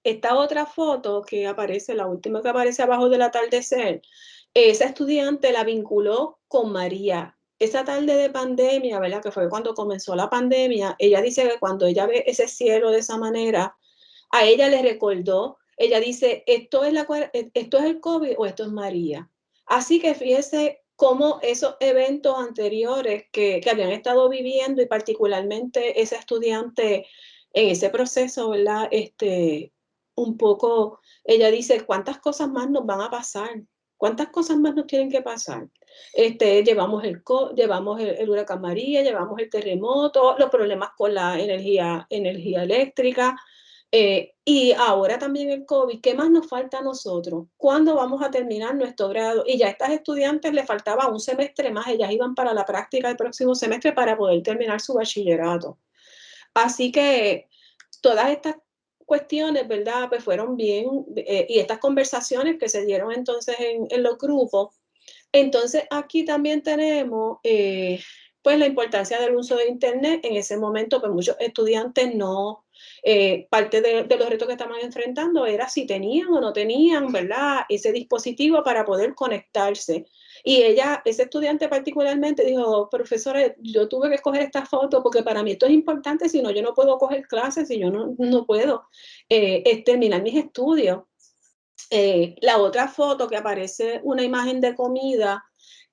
Esta otra foto que aparece, la última que aparece abajo del atardecer, esa estudiante la vinculó con María. Esa tarde de pandemia, ¿verdad? Que fue cuando comenzó la pandemia, ella dice que cuando ella ve ese cielo de esa manera, a ella le recordó, ella dice, ¿esto es el COVID o esto es María? Así que fíjese cómo esos eventos anteriores que habían estado viviendo y particularmente esa estudiante en ese proceso, ¿verdad? Un poco, ella dice, ¿cuántas cosas más nos van a pasar? ¿Cuántas cosas más nos tienen que pasar? Llevamos el huracán María, llevamos el terremoto, los problemas con la energía eléctrica, y ahora también el COVID. ¿Qué más nos falta a nosotros? ¿Cuándo vamos a terminar nuestro grado? Y ya a estas estudiantes les faltaba un semestre más, ellas iban para la práctica el próximo semestre para poder terminar su bachillerato. Así que todas estas cuestiones, ¿verdad? Pues fueron bien, y estas conversaciones que se dieron entonces en los grupos. Entonces aquí también tenemos pues la importancia del uso de Internet. En ese momento pues muchos estudiantes no, parte de los retos que estaban enfrentando era si tenían o no tenían, ¿verdad? Ese dispositivo para poder conectarse. Y ese estudiante particularmente dijo, profesora, yo tuve que escoger esta foto porque para mí esto es importante, si no yo no puedo coger clases, si yo no puedo terminar mis estudios. La otra foto que aparece una imagen de comida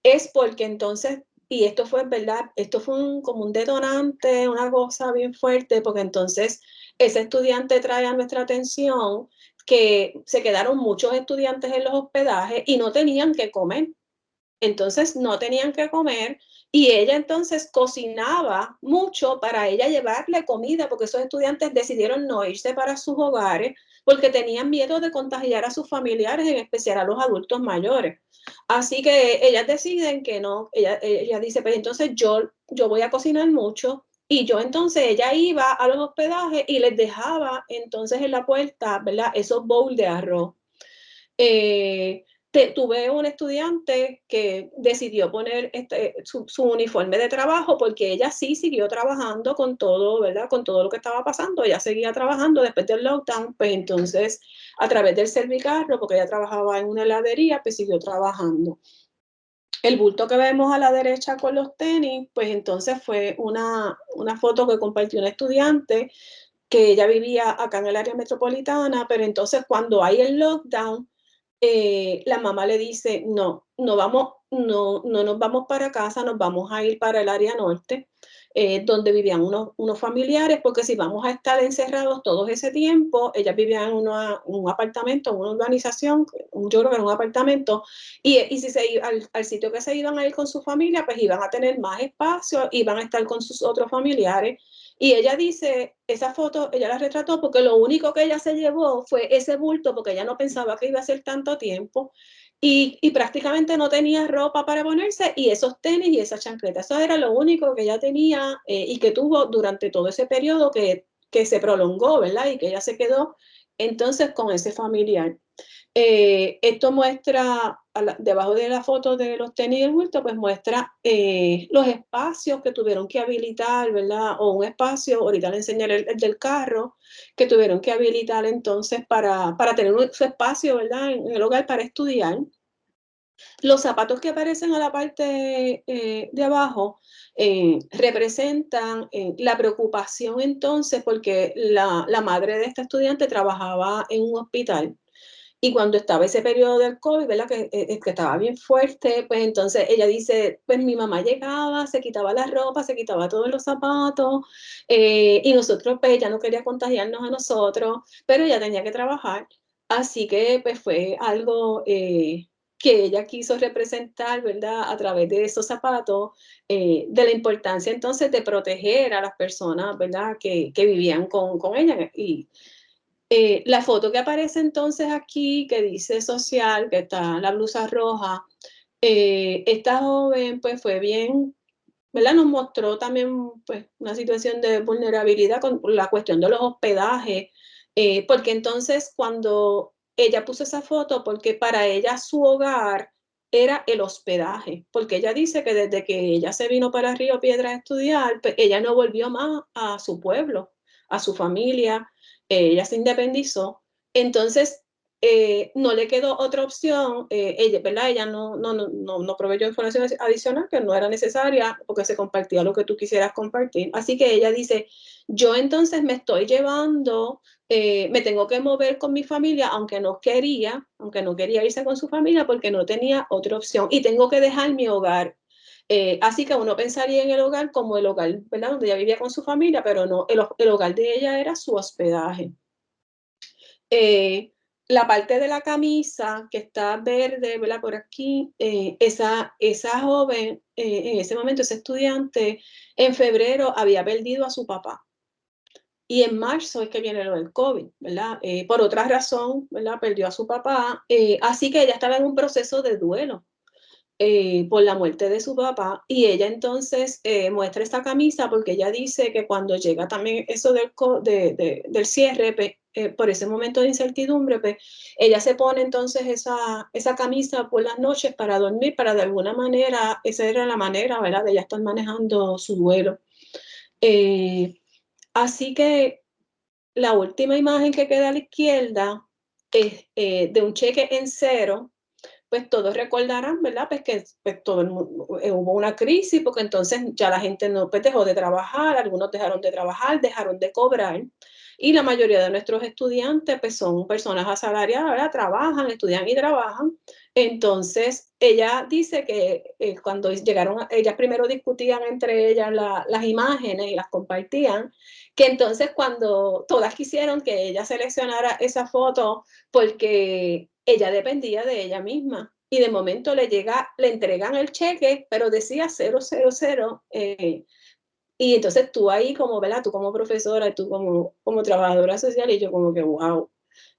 es porque entonces, y esto fue verdad, esto fue como un detonante, una cosa bien fuerte, porque entonces ese estudiante trae a nuestra atención que se quedaron muchos estudiantes en los hospedajes y no tenían que comer. Entonces no tenían que comer y ella entonces cocinaba mucho para ella llevarle comida, porque esos estudiantes decidieron no irse para sus hogares porque tenían miedo de contagiar a sus familiares, en especial a los adultos mayores. Así que ellas deciden que no, ella dice, pues entonces yo voy a cocinar mucho, y yo entonces ella iba a los hospedajes y les dejaba entonces en la puerta, ¿verdad? Esos bowls de arroz. Tuve un estudiante que decidió poner su uniforme de trabajo porque ella sí siguió trabajando con todo, ¿verdad? Con todo lo que estaba pasando. Ella seguía trabajando después del lockdown, pues entonces a través del Servicarro, porque ella trabajaba en una heladería, pues siguió trabajando. El bulto que vemos a la derecha con los tenis, pues entonces fue una foto que compartió una estudiante que ella vivía acá en el área metropolitana, pero entonces cuando hay el lockdown, la mamá le dice, no nos vamos para casa, nos vamos a ir para el área norte, donde vivían unos familiares, porque si vamos a estar encerrados todo ese tiempo, ellas vivían en un apartamento, en una urbanización, yo creo que era un apartamento, y si se iban al sitio que se iban a ir con su familia, pues iban a tener más espacio, iban a estar con sus otros familiares. Y ella dice, esa foto, ella la retrató porque lo único que ella se llevó fue ese bulto, porque ella no pensaba que iba a ser tanto tiempo, y prácticamente no tenía ropa para ponerse, y esos tenis y esa chancleta. Eso era lo único que ella tenía y que tuvo durante todo ese periodo que se prolongó, ¿verdad? Y que ella se quedó entonces con ese familiar. Esto muestra, debajo de la foto de los tenis y el bulto, pues muestra los espacios que tuvieron que habilitar, ¿verdad? O un espacio, ahorita le enseñaré el del carro, que tuvieron que habilitar entonces para tener su espacio, ¿verdad? En el hogar para estudiar. Los zapatos que aparecen a la parte de abajo representan la preocupación entonces, porque la madre de esta estudiante trabajaba en un hospital. Y cuando estaba ese periodo del COVID, ¿verdad? Que estaba bien fuerte, pues entonces ella dice, pues mi mamá llegaba, se quitaba la ropa, se quitaba todos los zapatos, y nosotros, pues ella no quería contagiarnos a nosotros, pero ella tenía que trabajar. Así que pues fue algo que ella quiso representar, ¿verdad? A través de esos zapatos, de la importancia entonces de proteger a las personas, ¿verdad? Que vivían con ella. Y la foto que aparece entonces aquí, que dice social, que está la blusa roja, esta joven pues fue bien, ¿verdad? Nos mostró también pues una situación de vulnerabilidad con la cuestión de los hospedajes, porque entonces cuando ella puso esa foto, porque para ella su hogar era el hospedaje, porque ella dice que desde que ella se vino para Río Piedras a estudiar, pues ella no volvió más a su pueblo, a su familia, ella se independizó. Entonces no le quedó otra opción, ella, ¿verdad? Ella no proveyó información adicional que no era necesaria, porque se compartía lo que tú quisieras compartir. Así que ella dice, yo entonces me estoy llevando, me tengo que mover con mi familia, aunque no quería irse con su familia porque no tenía otra opción, y tengo que dejar mi hogar. Así que uno pensaría en el hogar como el hogar, ¿verdad? Donde ella vivía con su familia, pero no, el hogar de ella era su hospedaje. la parte de la camisa que está verde, ¿verdad? Por aquí, esa joven, en ese momento, ese estudiante, en febrero había perdido a su papá. Y en marzo es que viene lo del COVID, ¿verdad? Por otra razón, ¿verdad? Perdió a su papá. Así que ella estaba en un proceso de duelo por la muerte de su papá. Y ella entonces muestra esta camisa porque ella dice que cuando llega también eso del cierre, pues, por ese momento de incertidumbre, pues ella se pone entonces esa camisa por las noches para dormir, para de alguna manera, esa era la manera, ¿verdad? De ella estar manejando su duelo. Así que la última imagen que queda a la izquierda es de un cheque en cero. Pues todos recordarán, ¿verdad? Pues que pues todo el mundo, hubo una crisis porque entonces ya la gente no pues dejó de trabajar, algunos dejaron de trabajar, dejaron de cobrar y la mayoría de nuestros estudiantes pues son personas asalariadas, ¿verdad? Trabajan, estudian y trabajan. Entonces ella dice que cuando llegaron, ellas primero discutían entre ellas las imágenes y las compartían, que entonces cuando todas quisieron que ella seleccionara esa foto porque ella dependía de ella misma y de momento le entregan el cheque, pero decía 000, y entonces tú ahí como, ¿verdad? Tú como profesora y tú como trabajadora social y yo como que, wow.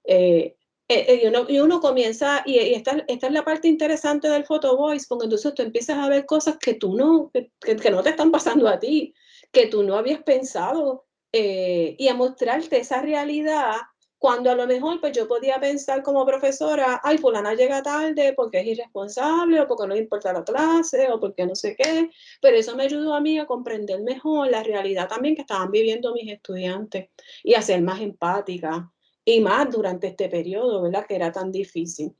Y uno comienza, y esta es la parte interesante del Photo Voice, porque entonces tú empiezas a ver cosas que tú no, que no te están pasando a ti, que tú no habías pensado, y a mostrarte esa realidad cuando a lo mejor pues yo podía pensar como profesora, ay, fulana llega tarde porque es irresponsable o porque no le importa la clase o porque no sé qué, pero eso me ayudó a mí a comprender mejor la realidad también que estaban viviendo mis estudiantes y a ser más empática y más durante este periodo, ¿verdad? Que era tan difícil.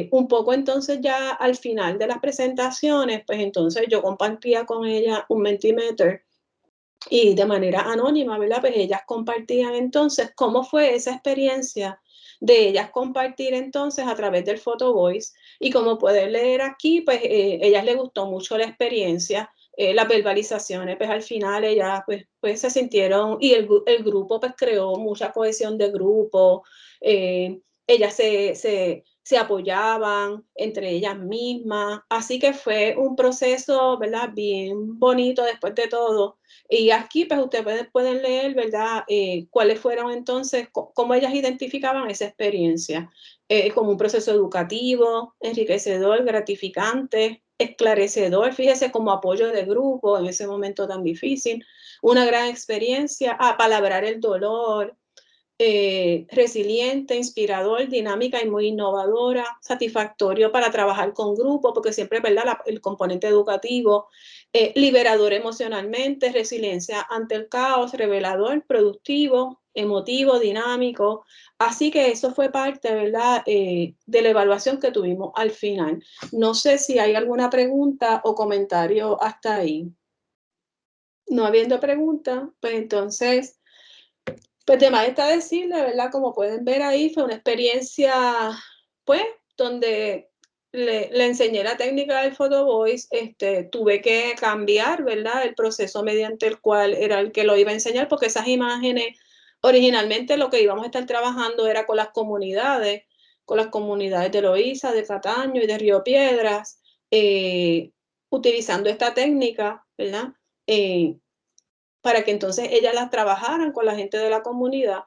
Un poco entonces ya al final de las presentaciones, pues entonces yo compartía con ella un Mentimeter y de manera anónima, ¿verdad? Pues ellas compartían entonces cómo fue esa experiencia de ellas compartir entonces a través del Photo Voice y como pueden leer aquí, pues ellas les gustó mucho la experiencia, las verbalizaciones, pues al final ellas pues se sintieron y el grupo pues creó mucha cohesión de grupo, ellas se apoyaban entre ellas mismas, así que fue un proceso, ¿verdad? Bien bonito después de todo. Y aquí, pues, ustedes pueden leer, ¿verdad? Cuáles fueron entonces, cómo ellas identificaban esa experiencia como un proceso educativo, enriquecedor, gratificante, esclarecedor, fíjese, como apoyo de grupo en ese momento tan difícil, una gran experiencia, palabrar el dolor, resiliente, inspirador, dinámica y muy innovadora, satisfactorio para trabajar con grupo, porque siempre, ¿verdad? El componente educativo, liberador emocionalmente, resiliencia ante el caos, revelador, productivo, emotivo, dinámico. Así que eso fue parte, ¿verdad? De la evaluación que tuvimos al final. No sé si hay alguna pregunta o comentario hasta ahí. No habiendo pregunta, pues entonces... Pues de más está decirle, ¿verdad? Como pueden ver ahí, fue una experiencia, pues, donde le enseñé la técnica del Photo Voice, tuve que cambiar, ¿verdad? El proceso mediante el cual era el que lo iba a enseñar, porque esas imágenes, originalmente lo que íbamos a estar trabajando era con las comunidades de Loíza, de Cataño y de Río Piedras, utilizando esta técnica, ¿verdad? Para que entonces ellas las trabajaran con la gente de la comunidad.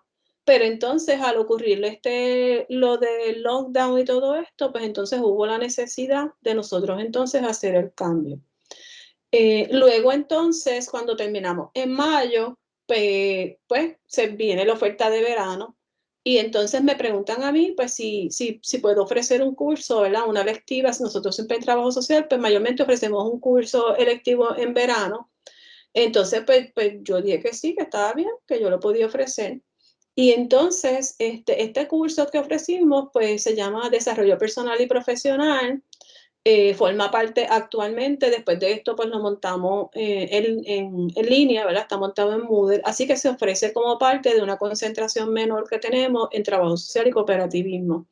Pero entonces al ocurrirle lo del lockdown y todo esto, pues entonces hubo la necesidad de nosotros entonces hacer el cambio. Luego entonces, cuando terminamos en mayo, pues se viene la oferta de verano y entonces me preguntan a mí, pues si puedo ofrecer un curso, ¿verdad? Una electiva. Nosotros siempre en trabajo social, pues mayormente ofrecemos un curso electivo en verano. Entonces, pues yo dije que sí, que estaba bien, que yo lo podía ofrecer. Y entonces, este curso que ofrecimos, pues se llama Desarrollo Personal y Profesional. Forma parte actualmente, después de esto, pues lo montamos en línea, ¿verdad? Está montado en Moodle. Así que se ofrece como parte de una concentración menor que tenemos en trabajo social y cooperativismo.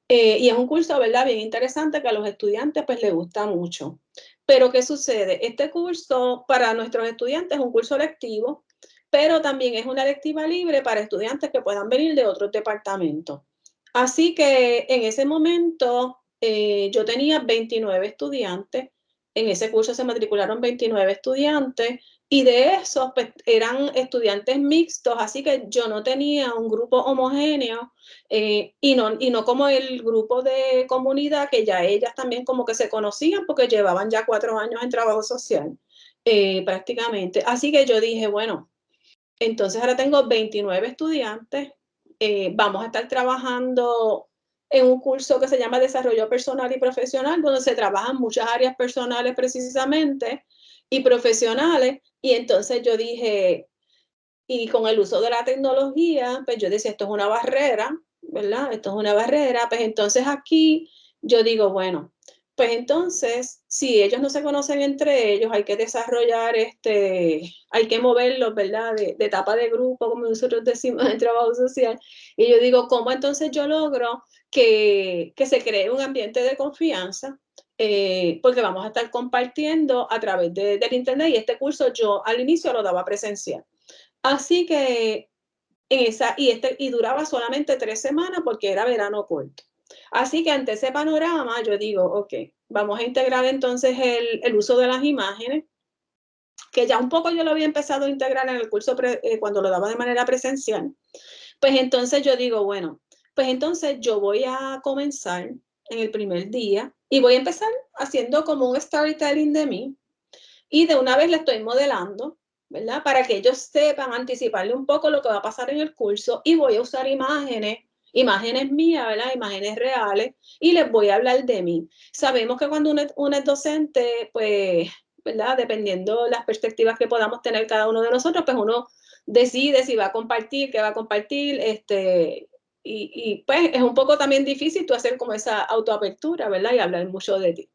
Y es un curso, ¿verdad? Bien interesante que a los estudiantes pues les gusta mucho. Pero ¿qué sucede? Este curso para nuestros estudiantes es un curso lectivo, pero también es una electiva libre para estudiantes que puedan venir de otros departamentos. Así que en ese momento yo tenía 29 estudiantes, en ese curso se matricularon 29 estudiantes, y de esos pues, eran estudiantes mixtos, así que yo no tenía un grupo homogéneo y no como el grupo de comunidad, que ya ellas también como que se conocían porque llevaban ya 4 años en trabajo social prácticamente. Así que yo dije, bueno, entonces ahora tengo 29 estudiantes, vamos a estar trabajando en un curso que se llama Desarrollo Personal y Profesional, donde se trabajan muchas áreas personales precisamente y profesionales. Y entonces yo dije, y con el uso de la tecnología, pues yo decía, esto es una barrera, ¿verdad? Esto es una barrera. Pues entonces aquí yo digo, bueno, pues entonces, si ellos no se conocen entre ellos, hay que desarrollar, hay que moverlos, ¿verdad? De etapa de grupo, como nosotros decimos en trabajo social. Y yo digo, ¿cómo entonces yo logro que se cree un ambiente de confianza? Porque vamos a estar compartiendo a través del internet, y este curso yo al inicio lo daba presencial. Así que y duraba solamente 3 semanas porque era verano corto. Así que ante ese panorama yo digo, ok, vamos a integrar entonces el uso de las imágenes, que ya un poco yo lo había empezado a integrar en el curso cuando lo daba de manera presencial. Pues entonces yo digo, bueno, pues entonces yo voy a comenzar en el primer día y voy a empezar haciendo como un storytelling de mí, y de una vez le estoy modelando, ¿verdad? Para que ellos sepan anticiparle un poco lo que va a pasar en el curso, y voy a usar imágenes mías, ¿verdad? Imágenes reales, y les voy a hablar de mí. Sabemos que cuando uno es docente, pues, ¿verdad? Dependiendo las perspectivas que podamos tener cada uno de nosotros, pues uno decide si va a compartir, qué va a compartir, y pues es un poco también difícil tú hacer como esa autoapertura, ¿verdad? Y hablar mucho de ti.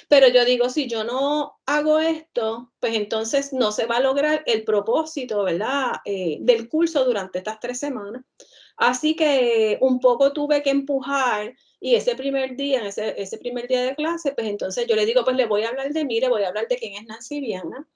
Pero yo digo, si yo no hago esto, pues entonces no se va a lograr el propósito, ¿verdad? Del curso durante estas 3 semanas. Así que un poco tuve que empujar, y ese primer día, ese primer día de clase, pues entonces yo le digo, pues le voy a hablar de mí, le voy a hablar de quién es Nancy Viana,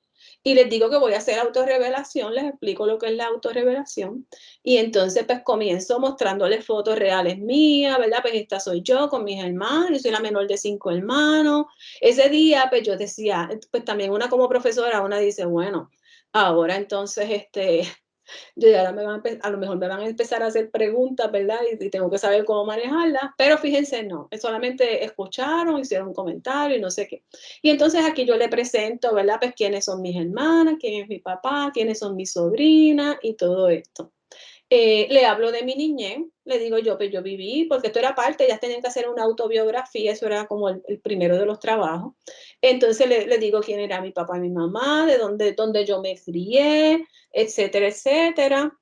y les digo que voy a hacer autorrevelación, les explico lo que es la autorrevelación, y entonces pues comienzo mostrándoles fotos reales mías, ¿verdad? Pues esta soy yo con mis hermanos, yo soy la menor de 5 hermanos. Ese día pues yo decía, pues también una como profesora, una dice, bueno, ahora entonces yo ya a lo mejor me van a empezar a hacer preguntas, ¿verdad? Y tengo que saber cómo manejarlas, pero fíjense, no, solamente escucharon, hicieron un comentario y no sé qué. Y entonces aquí yo le presento, ¿verdad? Pues quiénes son mis hermanas, quién es mi papá, quiénes son mis sobrinas y todo esto. Le hablo de mi niñez, le digo yo, pues yo viví, porque esto era parte, ellas tenían que hacer una autobiografía, eso era como el primero de los trabajos. Entonces le digo quién era mi papá y mi mamá, de dónde yo me crié, etcétera, etcétera,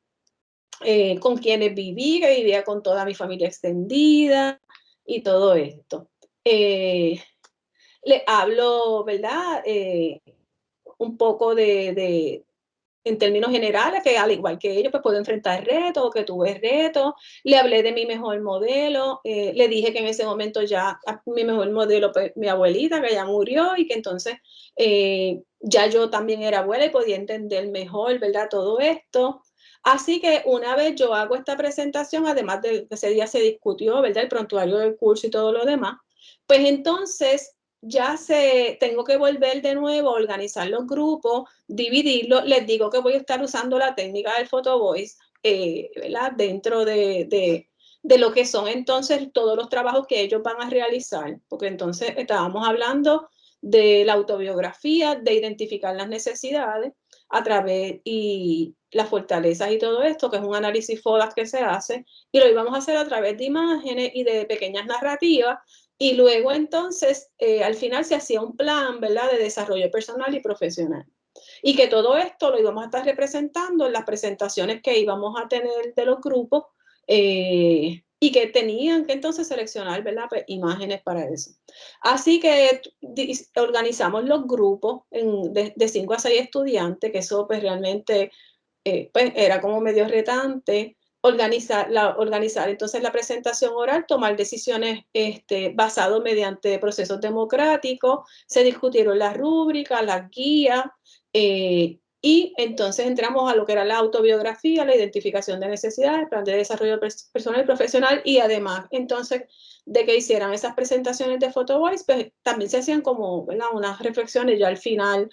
con quienes viví, que vivía con toda mi familia extendida y todo esto. Le hablo, ¿verdad? Un poco en términos generales, que al igual que ellos, pues puedo enfrentar retos, que tuve retos. Le hablé de mi mejor modelo, le dije que en ese momento ya mi mejor modelo, pues mi abuelita, que ya murió, y que entonces ya yo también era abuela y podía entender mejor, ¿verdad? Todo esto. Así que una vez yo hago esta presentación, además de que ese día se discutió, ¿verdad? El prontuario del curso y todo lo demás, pues entonces tengo que volver de nuevo a organizar los grupos, dividirlos. Les digo que voy a estar usando la técnica del photo voice, ¿verdad? Dentro de lo que son entonces todos los trabajos que ellos van a realizar, porque entonces estábamos hablando de la autobiografía, de identificar las necesidades a través y las fortalezas y todo esto, que es un análisis FODAS que se hace, y lo íbamos a hacer a través de imágenes y de pequeñas narrativas. Y luego entonces, al final se hacía un plan, ¿verdad?, de desarrollo personal y profesional. Y que todo esto lo íbamos a estar representando en las presentaciones que íbamos a tener de los grupos, y que tenían que entonces seleccionar, ¿verdad?, pues, imágenes para eso. Así que organizamos los grupos de 5 a 6 estudiantes, que eso pues realmente pues, era como medio retante. Organizar entonces la presentación oral, tomar decisiones basado mediante procesos democráticos, se discutieron las rúbricas, las guías, Y entonces entramos a lo que era la autobiografía, la identificación de necesidades, plan de desarrollo personal y profesional, y además entonces de que hicieran esas presentaciones de PhotoVoice, pues también se hacían como, ¿verdad?, unas reflexiones ya al final,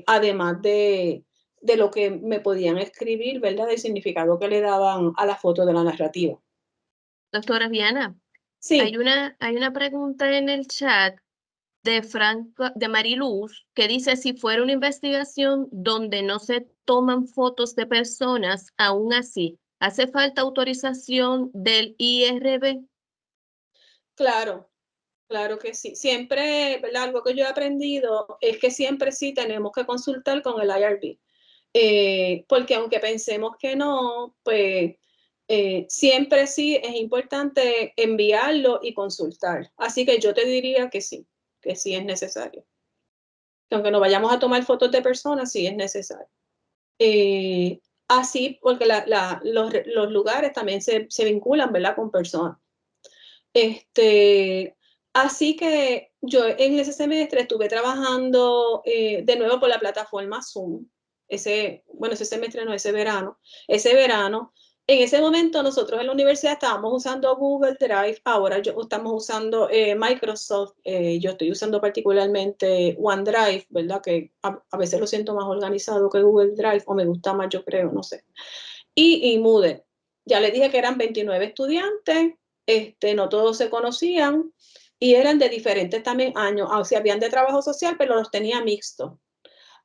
además de lo que me podían escribir, ¿verdad?, del significado que le daban a la foto de la narrativa. Doctora Viana, Sí. hay una pregunta en el chat de Mariluz que dice: si fuera una investigación donde no se toman fotos de personas, aún así, ¿hace falta autorización del IRB? Claro, claro que sí. Siempre, ¿verdad?, algo que yo he aprendido es que siempre sí tenemos que consultar con el IRB. Porque aunque pensemos que no, pues siempre sí es importante enviarlo y consultar. Así que yo te diría que sí es necesario. Que aunque no vayamos a tomar fotos de personas, sí es necesario. Así, porque los lugares también se vinculan, ¿verdad?, con personas. Así que yo en ese semestre estuve trabajando de nuevo por la plataforma Zoom. Ese semestre no, ese verano. En ese momento nosotros en la universidad estábamos usando Google Drive, ahora estamos usando Microsoft, yo estoy usando particularmente OneDrive, ¿verdad? Que a veces lo siento más organizado que Google Drive, o me gusta más, yo creo, no sé. Y Moodle. Ya les dije que eran 29 estudiantes, no todos se conocían y eran de diferentes también años, o sea, habían de trabajo social, pero los tenía mixtos.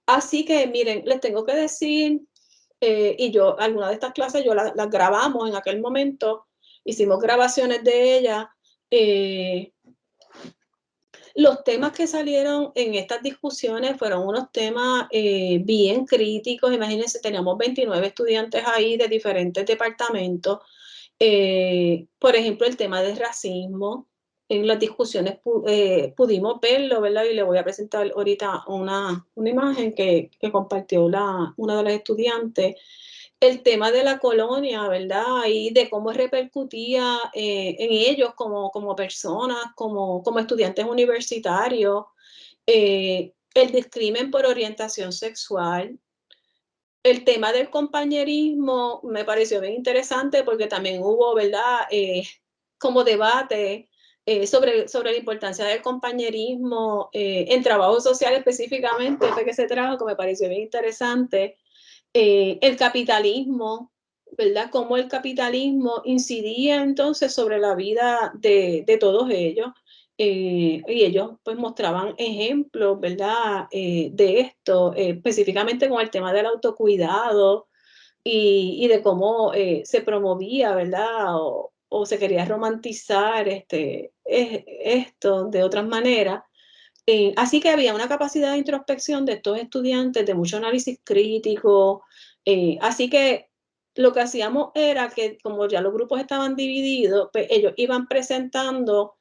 Así que miren, les tengo que decir, y yo, algunas de estas clases yo las grabamos en aquel momento, hicimos grabaciones de ellas. Los temas que salieron en estas discusiones fueron unos temas bien críticos. Imagínense, teníamos 29 estudiantes ahí de diferentes departamentos. Por ejemplo, el tema del racismo. En las discusiones pudimos verlo, ¿verdad? Y le voy a presentar ahorita una imagen que compartió una de las estudiantes. El tema de la colonia, ¿verdad? Y de cómo repercutía en ellos como personas, como estudiantes universitarios, el discrimen por orientación sexual. El tema del compañerismo me pareció bien interesante porque también hubo, ¿verdad?, como debate sobre la importancia del compañerismo en trabajo social específicamente, que se trajo, que me pareció bien interesante. El capitalismo, ¿verdad? Cómo el capitalismo incidía entonces sobre la vida de todos ellos. Y ellos pues mostraban ejemplos, ¿verdad?, de esto, específicamente con el tema del autocuidado y de cómo se promovía, ¿verdad?, o se quería romantizar esto de otras maneras. Así que había una capacidad de introspección de estos estudiantes, de mucho análisis crítico. Así que lo que hacíamos era que, como ya los grupos estaban divididos, pues ellos iban presentando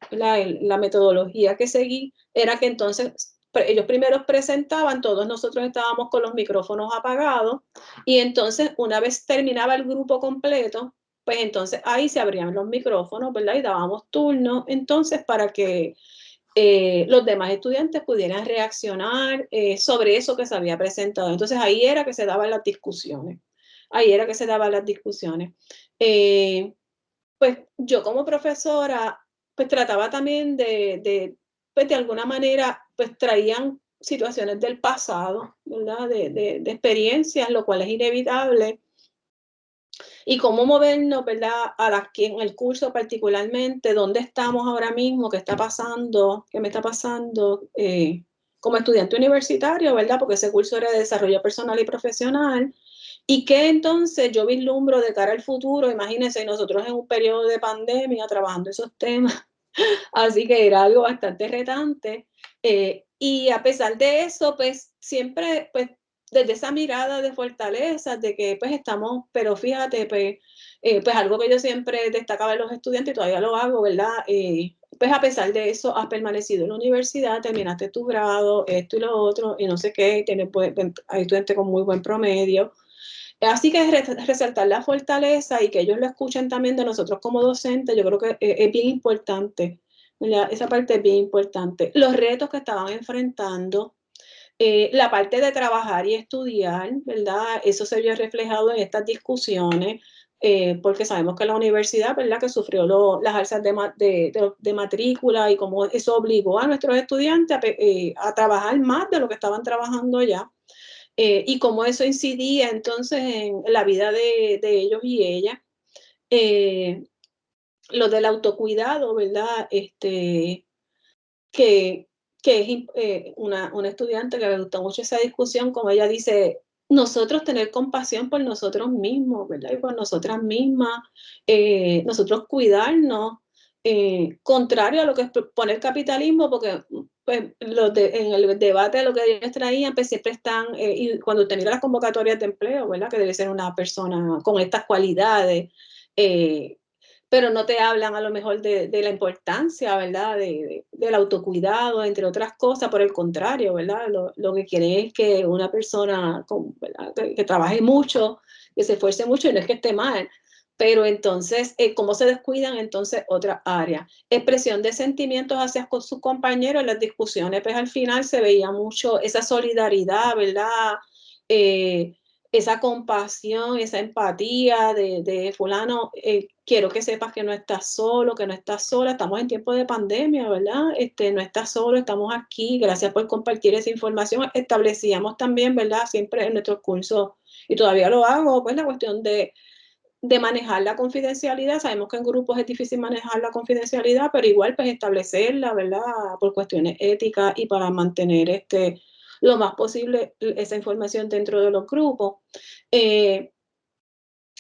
la metodología que seguí, era que entonces ellos primero presentaban, todos nosotros estábamos con los micrófonos apagados, y entonces una vez terminaba el grupo completo, pues entonces ahí se abrían los micrófonos, ¿verdad? Y dábamos turnos entonces para que los demás estudiantes pudieran reaccionar sobre eso que se había presentado. Entonces ahí era que se daban las discusiones. Pues yo como profesora, pues trataba también pues de alguna manera, pues traían situaciones del pasado, ¿verdad? De experiencias, lo cual es inevitable. Y cómo movernos, ¿verdad?, aquí en el curso particularmente, dónde estamos ahora mismo, qué está pasando, qué me está pasando como estudiante universitario, ¿verdad?, porque ese curso era de desarrollo personal y profesional, y qué entonces yo vislumbro de cara al futuro. Imagínense, nosotros en un periodo de pandemia trabajando esos temas, así que era algo bastante retante. Y a pesar de eso, pues siempre, pues desde esa mirada de fortaleza, de que pues estamos, pero fíjate, pues algo que yo siempre destacaba en los estudiantes y todavía lo hago, ¿verdad? Pues a pesar de eso, has permanecido en la universidad, terminaste tu grado, esto y lo otro, y no sé qué, hay estudiantes con muy buen promedio. Así que resaltar la fortaleza y que ellos lo escuchen también de nosotros como docentes, yo creo que es bien importante, ¿verdad? Esa parte es bien importante. Los retos que estaban enfrentando, La parte de trabajar y estudiar, ¿verdad? Eso se vio reflejado en estas discusiones, porque sabemos que la universidad, ¿verdad? Que sufrió las alzas de matrícula y cómo eso obligó a nuestros estudiantes a trabajar más de lo que estaban trabajando ya. Y cómo eso incidía entonces en la vida de ellos y ellas. Lo del autocuidado, ¿verdad? Que es una estudiante que me gustó mucho esa discusión, como ella dice, nosotros tener compasión por nosotros mismos, ¿verdad? Y por nosotras mismas, nosotros cuidarnos, contrario a lo que pone el capitalismo, porque pues, en el debate de lo que ellos traían, pues siempre están, y cuando usted mira las convocatorias de empleo, ¿verdad? Que debe ser una persona con estas cualidades, pero no te hablan a lo mejor de la importancia, ¿verdad? Del autocuidado, entre otras cosas, por el contrario, ¿verdad? Lo que quieren es que una persona ¿verdad? Que trabaje mucho, que se esfuerce mucho, y no es que esté mal, pero entonces, ¿cómo se descuidan entonces otras áreas? Expresión de sentimientos hacia sus compañeros en las discusiones, pues al final se veía mucho esa solidaridad, ¿verdad? Esa compasión, esa empatía de fulano, quiero que sepas que no estás solo, que no estás sola, estamos en tiempo de pandemia, ¿verdad? No estás solo, estamos aquí, gracias por compartir esa información. Establecíamos también, ¿verdad? Siempre en nuestros cursos, y todavía lo hago, pues la cuestión de manejar la confidencialidad. Sabemos que en grupos es difícil manejar la confidencialidad, pero igual pues establecerla, ¿verdad? Por cuestiones éticas y para mantener lo más posible esa información dentro de los grupos.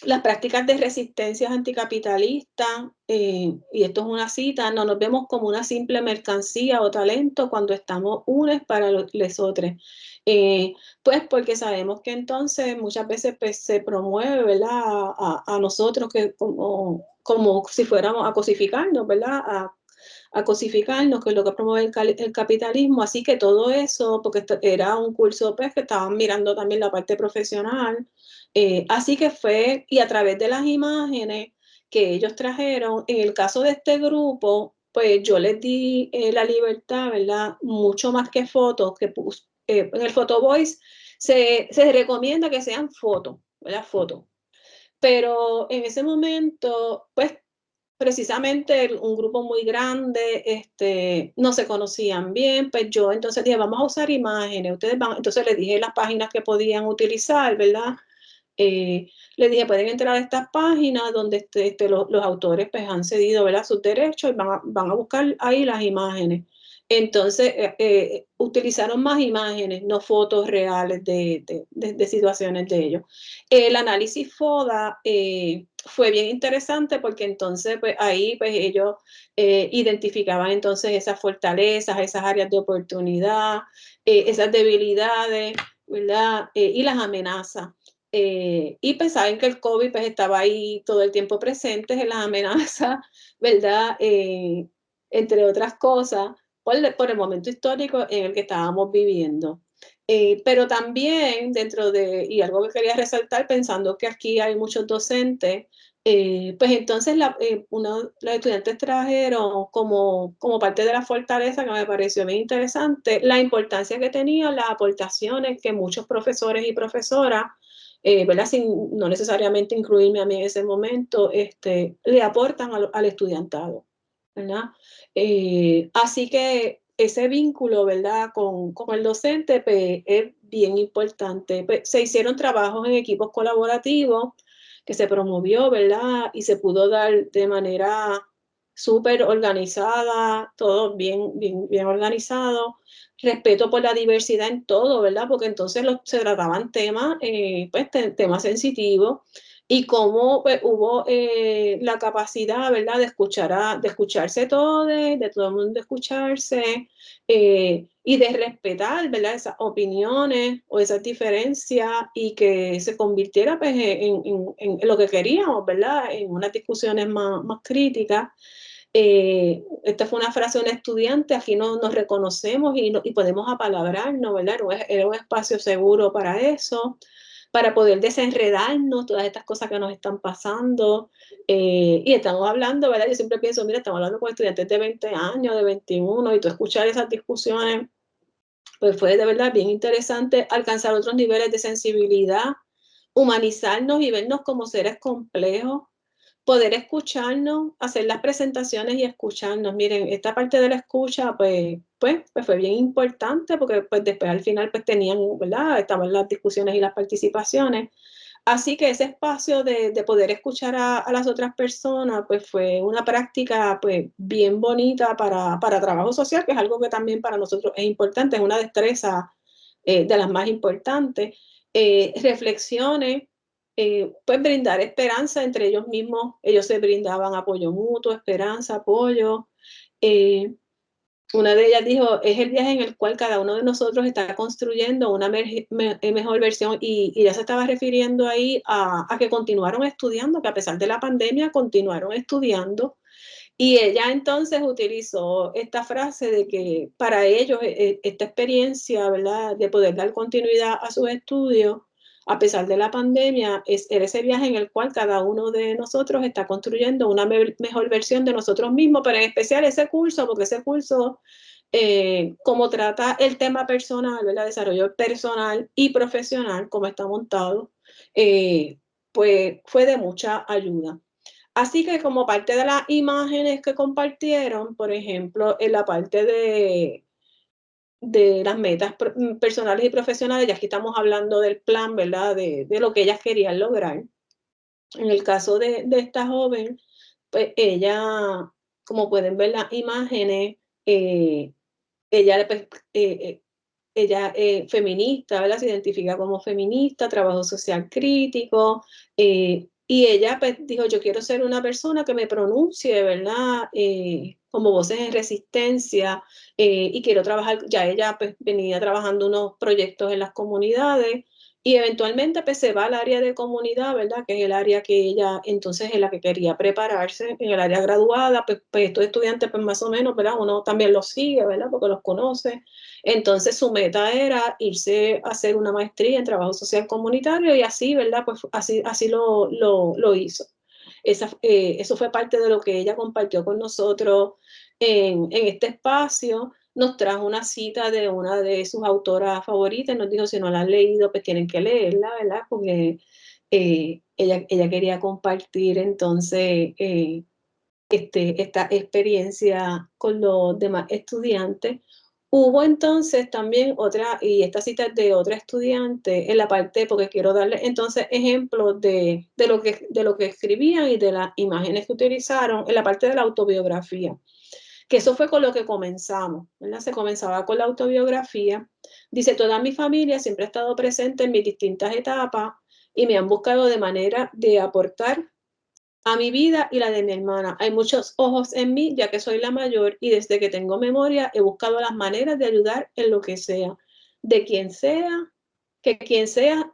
Las prácticas de resistencia anticapitalistas, y esto es una cita, no nos vemos como una simple mercancía o talento cuando estamos unos para los otros. Pues porque sabemos que entonces muchas veces pues, se promueve, ¿verdad? A nosotros que como si fuéramos a cosificarnos, ¿verdad? A cosificarnos, que es lo que promueve el capitalismo. Así que todo eso, porque era un curso pues, que estaban mirando también la parte profesional. Así que fue, y a través de las imágenes que ellos trajeron, en el caso de este grupo, pues yo les di la libertad, ¿verdad? Mucho más que fotos, en el Photo Voice se recomienda que sean fotos, ¿verdad? Fotos. Pero en ese momento, pues precisamente un grupo muy grande, no se conocían bien, pues yo entonces dije, vamos a usar imágenes, entonces les dije las páginas que podían utilizar, ¿verdad? Les dije, pueden entrar a estas páginas donde los autores pues, han cedido, ¿verdad? Sus derechos y van a buscar ahí las imágenes. Entonces, utilizaron más imágenes, no fotos reales de situaciones de ellos. El análisis FODA fue bien interesante porque entonces pues, ahí pues, ellos identificaban entonces esas fortalezas, esas áreas de oportunidad, esas debilidades, ¿verdad? Y las amenazas. Y pues saben que el COVID pues, estaba ahí todo el tiempo presente en las amenazas, ¿verdad? Entre otras cosas, por el momento histórico en el que estábamos viviendo. Pero también y algo que quería resaltar, pensando que aquí hay muchos docentes, pues entonces los estudiantes trajeron como parte de la fortaleza que me pareció bien interesante, la importancia que tenían las aportaciones que muchos profesores y profesoras, ¿verdad? Sin no necesariamente incluirme a mí en ese momento, le aportan al estudiantado, ¿verdad? Así que ese vínculo, ¿verdad? Con el docente pues, es bien importante. Pues, se hicieron trabajos en equipos colaborativos que se promovió, ¿verdad? Y se pudo dar de manera súper organizada, todo bien organizado, respeto por la diversidad en todo, ¿verdad? Porque entonces se trataban temas, pues, temas sensitivos y cómo pues, hubo la capacidad, ¿verdad?, de escucharse todo, de todo el mundo escucharse y de respetar, ¿verdad?, esas opiniones o esas diferencias y que se convirtiera pues, en lo que queríamos, ¿verdad?, en unas discusiones más críticas. Esta fue una frase de un estudiante, aquí nos reconocemos y podemos apalabrarnos, ¿verdad? Era un espacio seguro para eso, para poder desenredarnos todas estas cosas que nos están pasando. Y estamos hablando, ¿verdad? Yo siempre pienso, mira, estamos hablando con estudiantes de 20 años, de 21, y tú escuchar esas discusiones, pues fue de verdad bien interesante alcanzar otros niveles de sensibilidad, humanizarnos y vernos como seres complejos, poder escucharnos, hacer las presentaciones y escucharnos. Miren, esta parte de la escucha, pues fue bien importante porque pues después al final pues tenían, ¿verdad? Estaban las discusiones y las participaciones. Así que ese espacio de poder escuchar a las otras personas, pues fue una práctica pues bien bonita para trabajo social, que es algo que también para nosotros es importante, es una destreza de las más importantes. Reflexiones, pues brindar esperanza entre ellos mismos, ellos se brindaban apoyo mutuo, esperanza, apoyo. Una de ellas dijo, es el viaje en el cual cada uno de nosotros está construyendo una mejor versión y ya se estaba refiriendo ahí a que continuaron estudiando, que a pesar de la pandemia continuaron estudiando. Y ella entonces utilizó esta frase de que para ellos esta experiencia, ¿verdad?, de poder dar continuidad a sus estudios, a pesar de la pandemia, era ese viaje en el cual cada uno de nosotros está construyendo una mejor versión de nosotros mismos, pero en especial ese curso, porque ese curso, como trata el tema personal, ¿verdad?, desarrollo personal y profesional, como está montado, pues fue de mucha ayuda. Así que como parte de las imágenes que compartieron, por ejemplo, en la parte de las metas personales y profesionales, ya aquí estamos hablando del plan, ¿verdad? De lo que ellas querían lograr. En el caso de esta joven, pues ella, como pueden ver las imágenes, ella, pues, ella feminista, ¿verdad? Se identifica como feminista, trabajo social crítico, y ella pues, dijo, yo quiero ser una persona que me pronuncie, ¿verdad? Como voces en resistencia, y quiero trabajar, ya ella pues venía trabajando unos proyectos en las comunidades, y eventualmente pues se va al área de comunidad, ¿verdad? Que es el área que ella entonces en la que quería prepararse, en el área graduada, pues estos estudiantes pues más o menos, ¿verdad? Uno también los sigue, ¿verdad? Porque los conoce. Entonces su meta era irse a hacer una maestría en trabajo social comunitario y así, ¿verdad? Pues así lo hizo. Eso fue parte de lo que ella compartió con nosotros en este espacio. Nos trajo una cita de una de sus autoras favoritas, nos dijo, si no la han leído, pues tienen que leerla, ¿verdad? Porque ella quería compartir entonces esta experiencia con los demás estudiantes. Hubo entonces también otra, y esta cita es de otra estudiante en la parte, porque quiero darle entonces ejemplos de lo que escribían y de las imágenes que utilizaron en la parte de la autobiografía, que eso fue con lo que comenzamos, ¿verdad? Se comenzaba con la autobiografía. Dice, toda mi familia siempre ha estado presente en mis distintas etapas y me han buscado de manera de aportar a mi vida y la de mi hermana. Hay muchos ojos en mí, ya que soy la mayor, y desde que tengo memoria he buscado las maneras de ayudar en lo que sea, de quien sea, que quien sea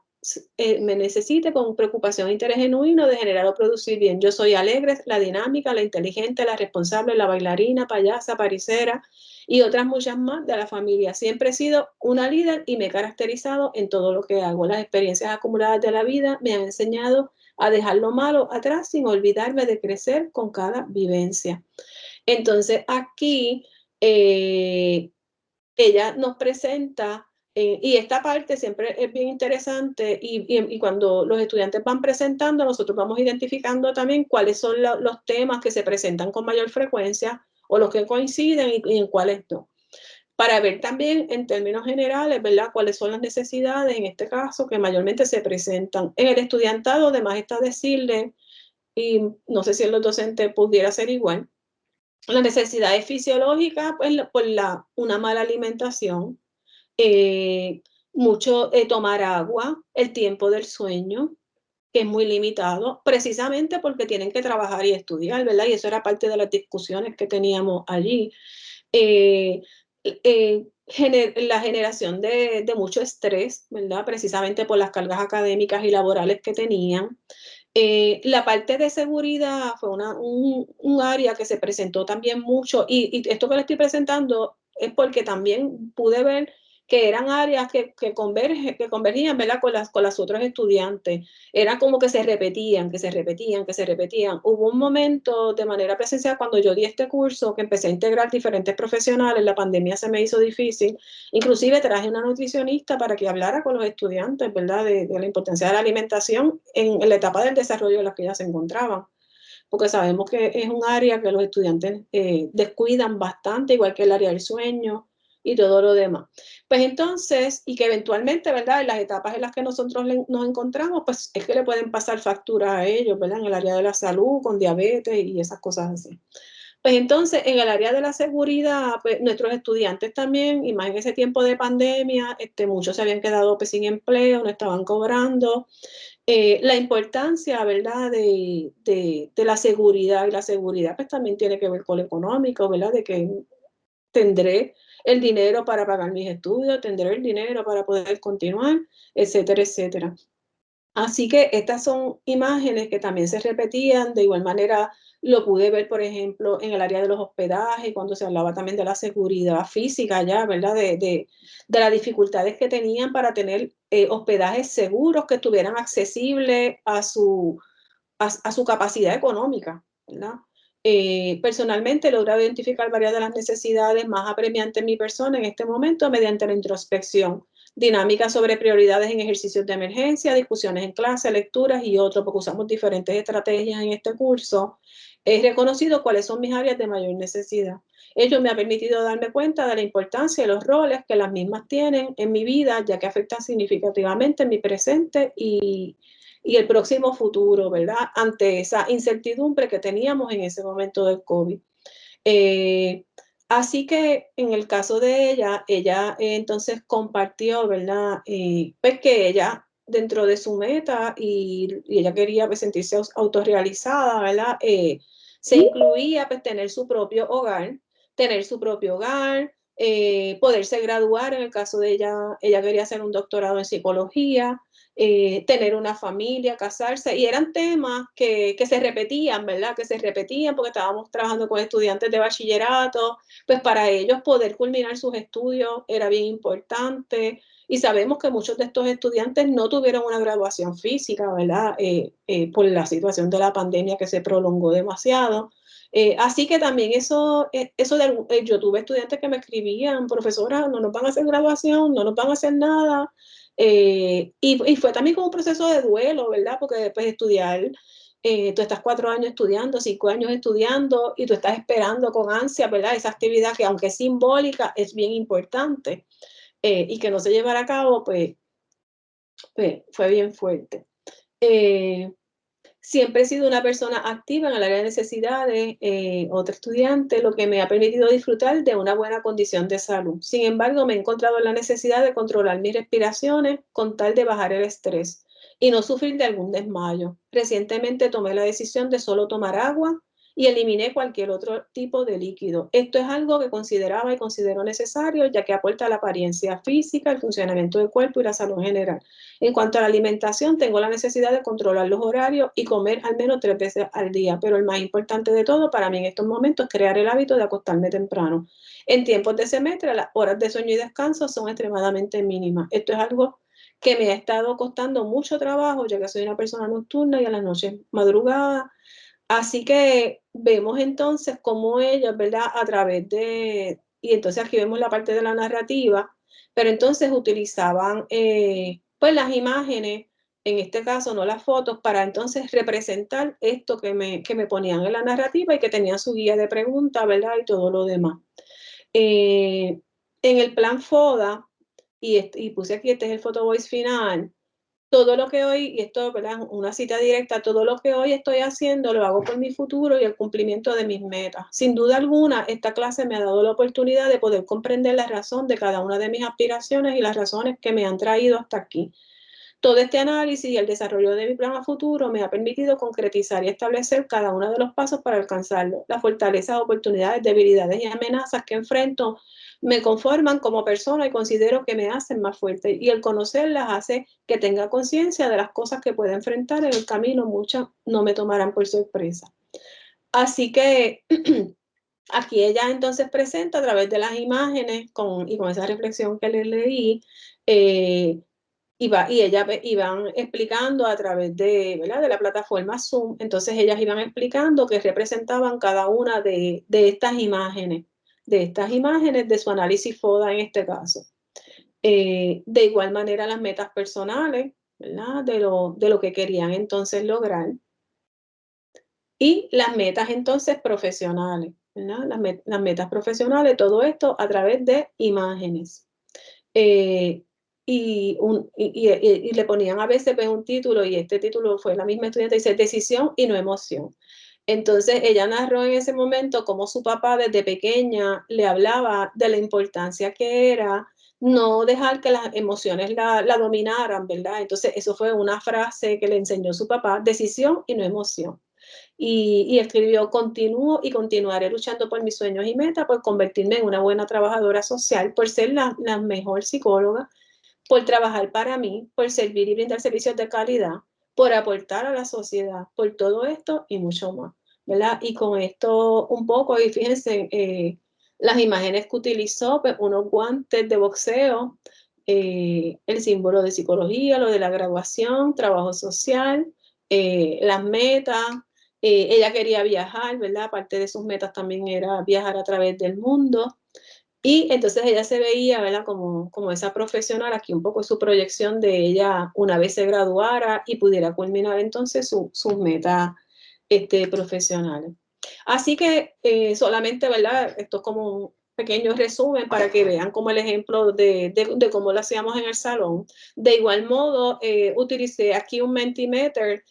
me necesite con preocupación e interés genuino de generar o producir bien. Yo soy alegre, la dinámica, la inteligente, la responsable, la bailarina, payasa, paricera y otras muchas más de la familia. Siempre he sido una líder y me he caracterizado en todo lo que hago. Las experiencias acumuladas de la vida me han enseñado a dejar lo malo atrás sin olvidarme de crecer con cada vivencia. Entonces aquí ella nos presenta, y esta parte siempre es bien interesante y cuando los estudiantes van presentando, nosotros vamos identificando también cuáles son los temas que se presentan con mayor frecuencia o los que coinciden y en cuáles no. Para ver también en términos generales, ¿verdad?, cuáles son las necesidades en este caso que mayormente se presentan. En el estudiantado, además está decirle, y no sé si en los docentes pudiera ser igual, las necesidades fisiológicas, pues por una mala alimentación, mucho tomar agua, el tiempo del sueño, que es muy limitado, precisamente porque tienen que trabajar y estudiar, ¿verdad? Y eso era parte de las discusiones que teníamos allí. Eh, la generación de mucho estrés, ¿verdad? Precisamente por las cargas académicas y laborales que tenían. La parte de seguridad fue un área que se presentó también mucho y esto que le estoy presentando es porque también pude ver que eran áreas que convergían, ¿verdad? Con las otros estudiantes. Era como que se repetían. Hubo un momento de manera presencial cuando yo di este curso que empecé a integrar diferentes profesionales, la pandemia se me hizo difícil, inclusive traje una nutricionista para que hablara con los estudiantes, ¿verdad? De la importancia de la alimentación en la etapa del desarrollo en la que ellas se encontraban, porque sabemos que es un área que los estudiantes descuidan bastante, igual que el área del sueño y todo lo demás. Pues entonces, y que eventualmente, ¿verdad? En las etapas en las que nosotros nos encontramos, pues es que le pueden pasar facturas a ellos, ¿verdad? En el área de la salud, con diabetes y esas cosas así. Pues entonces, en el área de la seguridad, pues nuestros estudiantes también, y más en ese tiempo de pandemia, muchos se habían quedado pues, sin empleo, no estaban cobrando. La importancia, ¿verdad?, de la seguridad, y la seguridad pues también tiene que ver con lo económico, ¿verdad?, de que tendré el dinero para pagar mis estudios, tendré el dinero para poder continuar, etcétera, etcétera. Así que estas son imágenes que también se repetían, de igual manera lo pude ver, por ejemplo, en el área de los hospedajes, cuando se hablaba también de la seguridad física ya, ¿verdad? De las dificultades que tenían para tener hospedajes seguros que estuvieran accesibles a su capacidad económica, ¿verdad? Personalmente he logrado identificar varias de las necesidades más apremiantes en mi persona en este momento mediante la introspección, dinámicas sobre prioridades en ejercicios de emergencia, discusiones en clase, lecturas y otros, porque usamos diferentes estrategias en este curso. He reconocido cuáles son mis áreas de mayor necesidad. Ello me ha permitido darme cuenta de la importancia de los roles que las mismas tienen en mi vida, ya que afectan significativamente mi presente y el próximo futuro, ¿verdad? Ante esa incertidumbre que teníamos en ese momento del COVID. Así que en el caso de ella entonces compartió, ¿verdad? Pues que ella, dentro de su meta, y ella quería pues, sentirse autorrealizada, ¿verdad? Se incluía pues tener su propio hogar, poderse graduar, en el caso de ella quería hacer un doctorado en psicología, tener una familia, casarse, y eran temas que se repetían, ¿verdad? Que se repetían porque estábamos trabajando con estudiantes de bachillerato, pues para ellos poder culminar sus estudios era bien importante, y sabemos que muchos de estos estudiantes no tuvieron una graduación física, ¿verdad? Por la situación de la pandemia que se prolongó demasiado. Así que también yo tuve estudiantes que me escribían, profesora, no nos van a hacer graduación, no nos van a hacer nada. Y fue también como un proceso de duelo, ¿verdad? Porque después de estudiar, tú estás 4 años estudiando, 5 años estudiando, y tú estás esperando con ansia, ¿verdad? Esa actividad que aunque es simbólica, es bien importante, y que no se llevara a cabo, pues fue bien fuerte. Siempre he sido una persona activa en el área de necesidades, otro estudiante, lo que me ha permitido disfrutar de una buena condición de salud. Sin embargo, me he encontrado en la necesidad de controlar mis respiraciones con tal de bajar el estrés y no sufrir de algún desmayo. Recientemente tomé la decisión de solo tomar agua y eliminé cualquier otro tipo de líquido. Esto es algo que consideraba y considero necesario, ya que aporta a la apariencia física, el funcionamiento del cuerpo y la salud general. En cuanto a la alimentación, tengo la necesidad de controlar los horarios y comer al menos 3 veces al día, pero el más importante de todo para mí en estos momentos es crear el hábito de acostarme temprano. En tiempos de semestre, las horas de sueño y descanso son extremadamente mínimas. Esto es algo que me ha estado costando mucho trabajo, ya que soy una persona nocturna y a las noches madrugada. Así que vemos entonces cómo ellos, ¿verdad? Y entonces aquí vemos la parte de la narrativa, pero entonces utilizaban pues las imágenes, en este caso no las fotos, para entonces representar esto que me ponían en la narrativa y que tenían su guía de preguntas, ¿verdad? Y todo lo demás. En el plan FODA, y puse aquí, este es el photo voice final. Todo lo que hoy, y esto, ¿verdad? Una cita directa, todo lo que hoy estoy haciendo lo hago por mi futuro y el cumplimiento de mis metas. Sin duda alguna, esta clase me ha dado la oportunidad de poder comprender la razón de cada una de mis aspiraciones y las razones que me han traído hasta aquí. Todo este análisis y el desarrollo de mi plan a futuro me ha permitido concretizar y establecer cada uno de los pasos para alcanzarlo. Las fortalezas, oportunidades, debilidades y amenazas que enfrento me conforman como persona y considero que me hacen más fuerte. Y el conocerlas hace que tenga conciencia de las cosas que puedo enfrentar en el camino. Muchas no me tomarán por sorpresa. Así que Aquí ella entonces presenta a través de las imágenes y con esa reflexión que les leí, iban explicando a través de, ¿verdad?, de la plataforma Zoom. Entonces ellas iban explicando qué representaban cada una de estas imágenes, de su análisis FODA en este caso. De igual manera las metas personales, ¿verdad?, de lo que querían entonces lograr. Y las metas entonces profesionales, ¿verdad? Las metas profesionales, todo esto a través de imágenes. Y le ponían a veces pues, un título, y este título fue la misma estudiante, dice decisión y no emoción. Entonces ella narró en ese momento cómo su papá desde pequeña le hablaba de la importancia que era no dejar que las emociones la dominaran, ¿verdad? Entonces eso fue una frase que le enseñó su papá, decisión y no emoción. Y escribió, continúo y continuaré luchando por mis sueños y metas, por convertirme en una buena trabajadora social, por ser la mejor psicóloga, por trabajar para mí, por servir y brindar servicios de calidad, por aportar a la sociedad, por todo esto y mucho más, ¿verdad? Y con esto un poco, y fíjense, las imágenes que utilizó, pues unos guantes de boxeo, el símbolo de psicología, lo de la graduación, trabajo social, las metas. Ella quería viajar, ¿verdad? Parte de sus metas también era viajar a través del mundo. Y entonces ella se veía, ¿verdad?, como esa profesional, aquí un poco su proyección de ella una vez se graduara y pudiera culminar entonces sus metas profesionales. Así que solamente, ¿verdad?, esto es como un pequeño resumen para que vean como el ejemplo de cómo lo hacíamos en el salón. De igual modo, utilicé aquí un Mentimeter,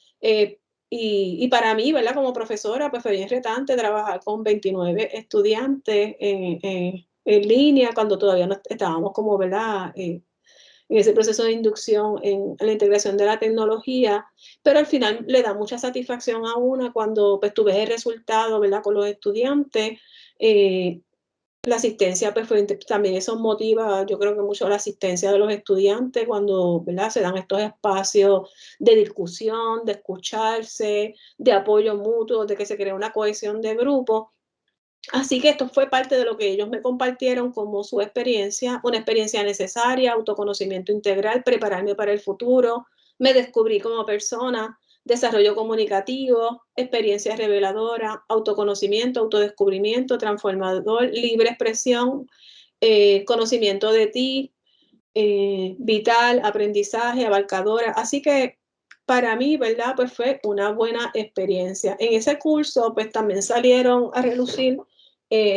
y para mí, ¿verdad?, como profesora, pues fue bien retante trabajar con 29 estudiantes en línea, cuando todavía no estábamos como, ¿verdad?, en ese proceso de inducción en la integración de la tecnología, pero al final le da mucha satisfacción a una cuando pues tú ves el resultado, ¿verdad?, con los estudiantes. La asistencia, pues también eso motiva, yo creo que mucho la asistencia de los estudiantes cuando, ¿verdad?, se dan estos espacios de discusión, de escucharse, de apoyo mutuo, de que se crea una cohesión de grupo. Así que esto fue parte de lo que ellos me compartieron como su experiencia, una experiencia necesaria, autoconocimiento integral, prepararme para el futuro, me descubrí como persona, desarrollo comunicativo, experiencia reveladora, autoconocimiento, autodescubrimiento, transformador, libre expresión, conocimiento de ti, vital, aprendizaje, abarcadora. Así que para mí, ¿verdad?, pues fue una buena experiencia. En ese curso, pues también salieron a relucir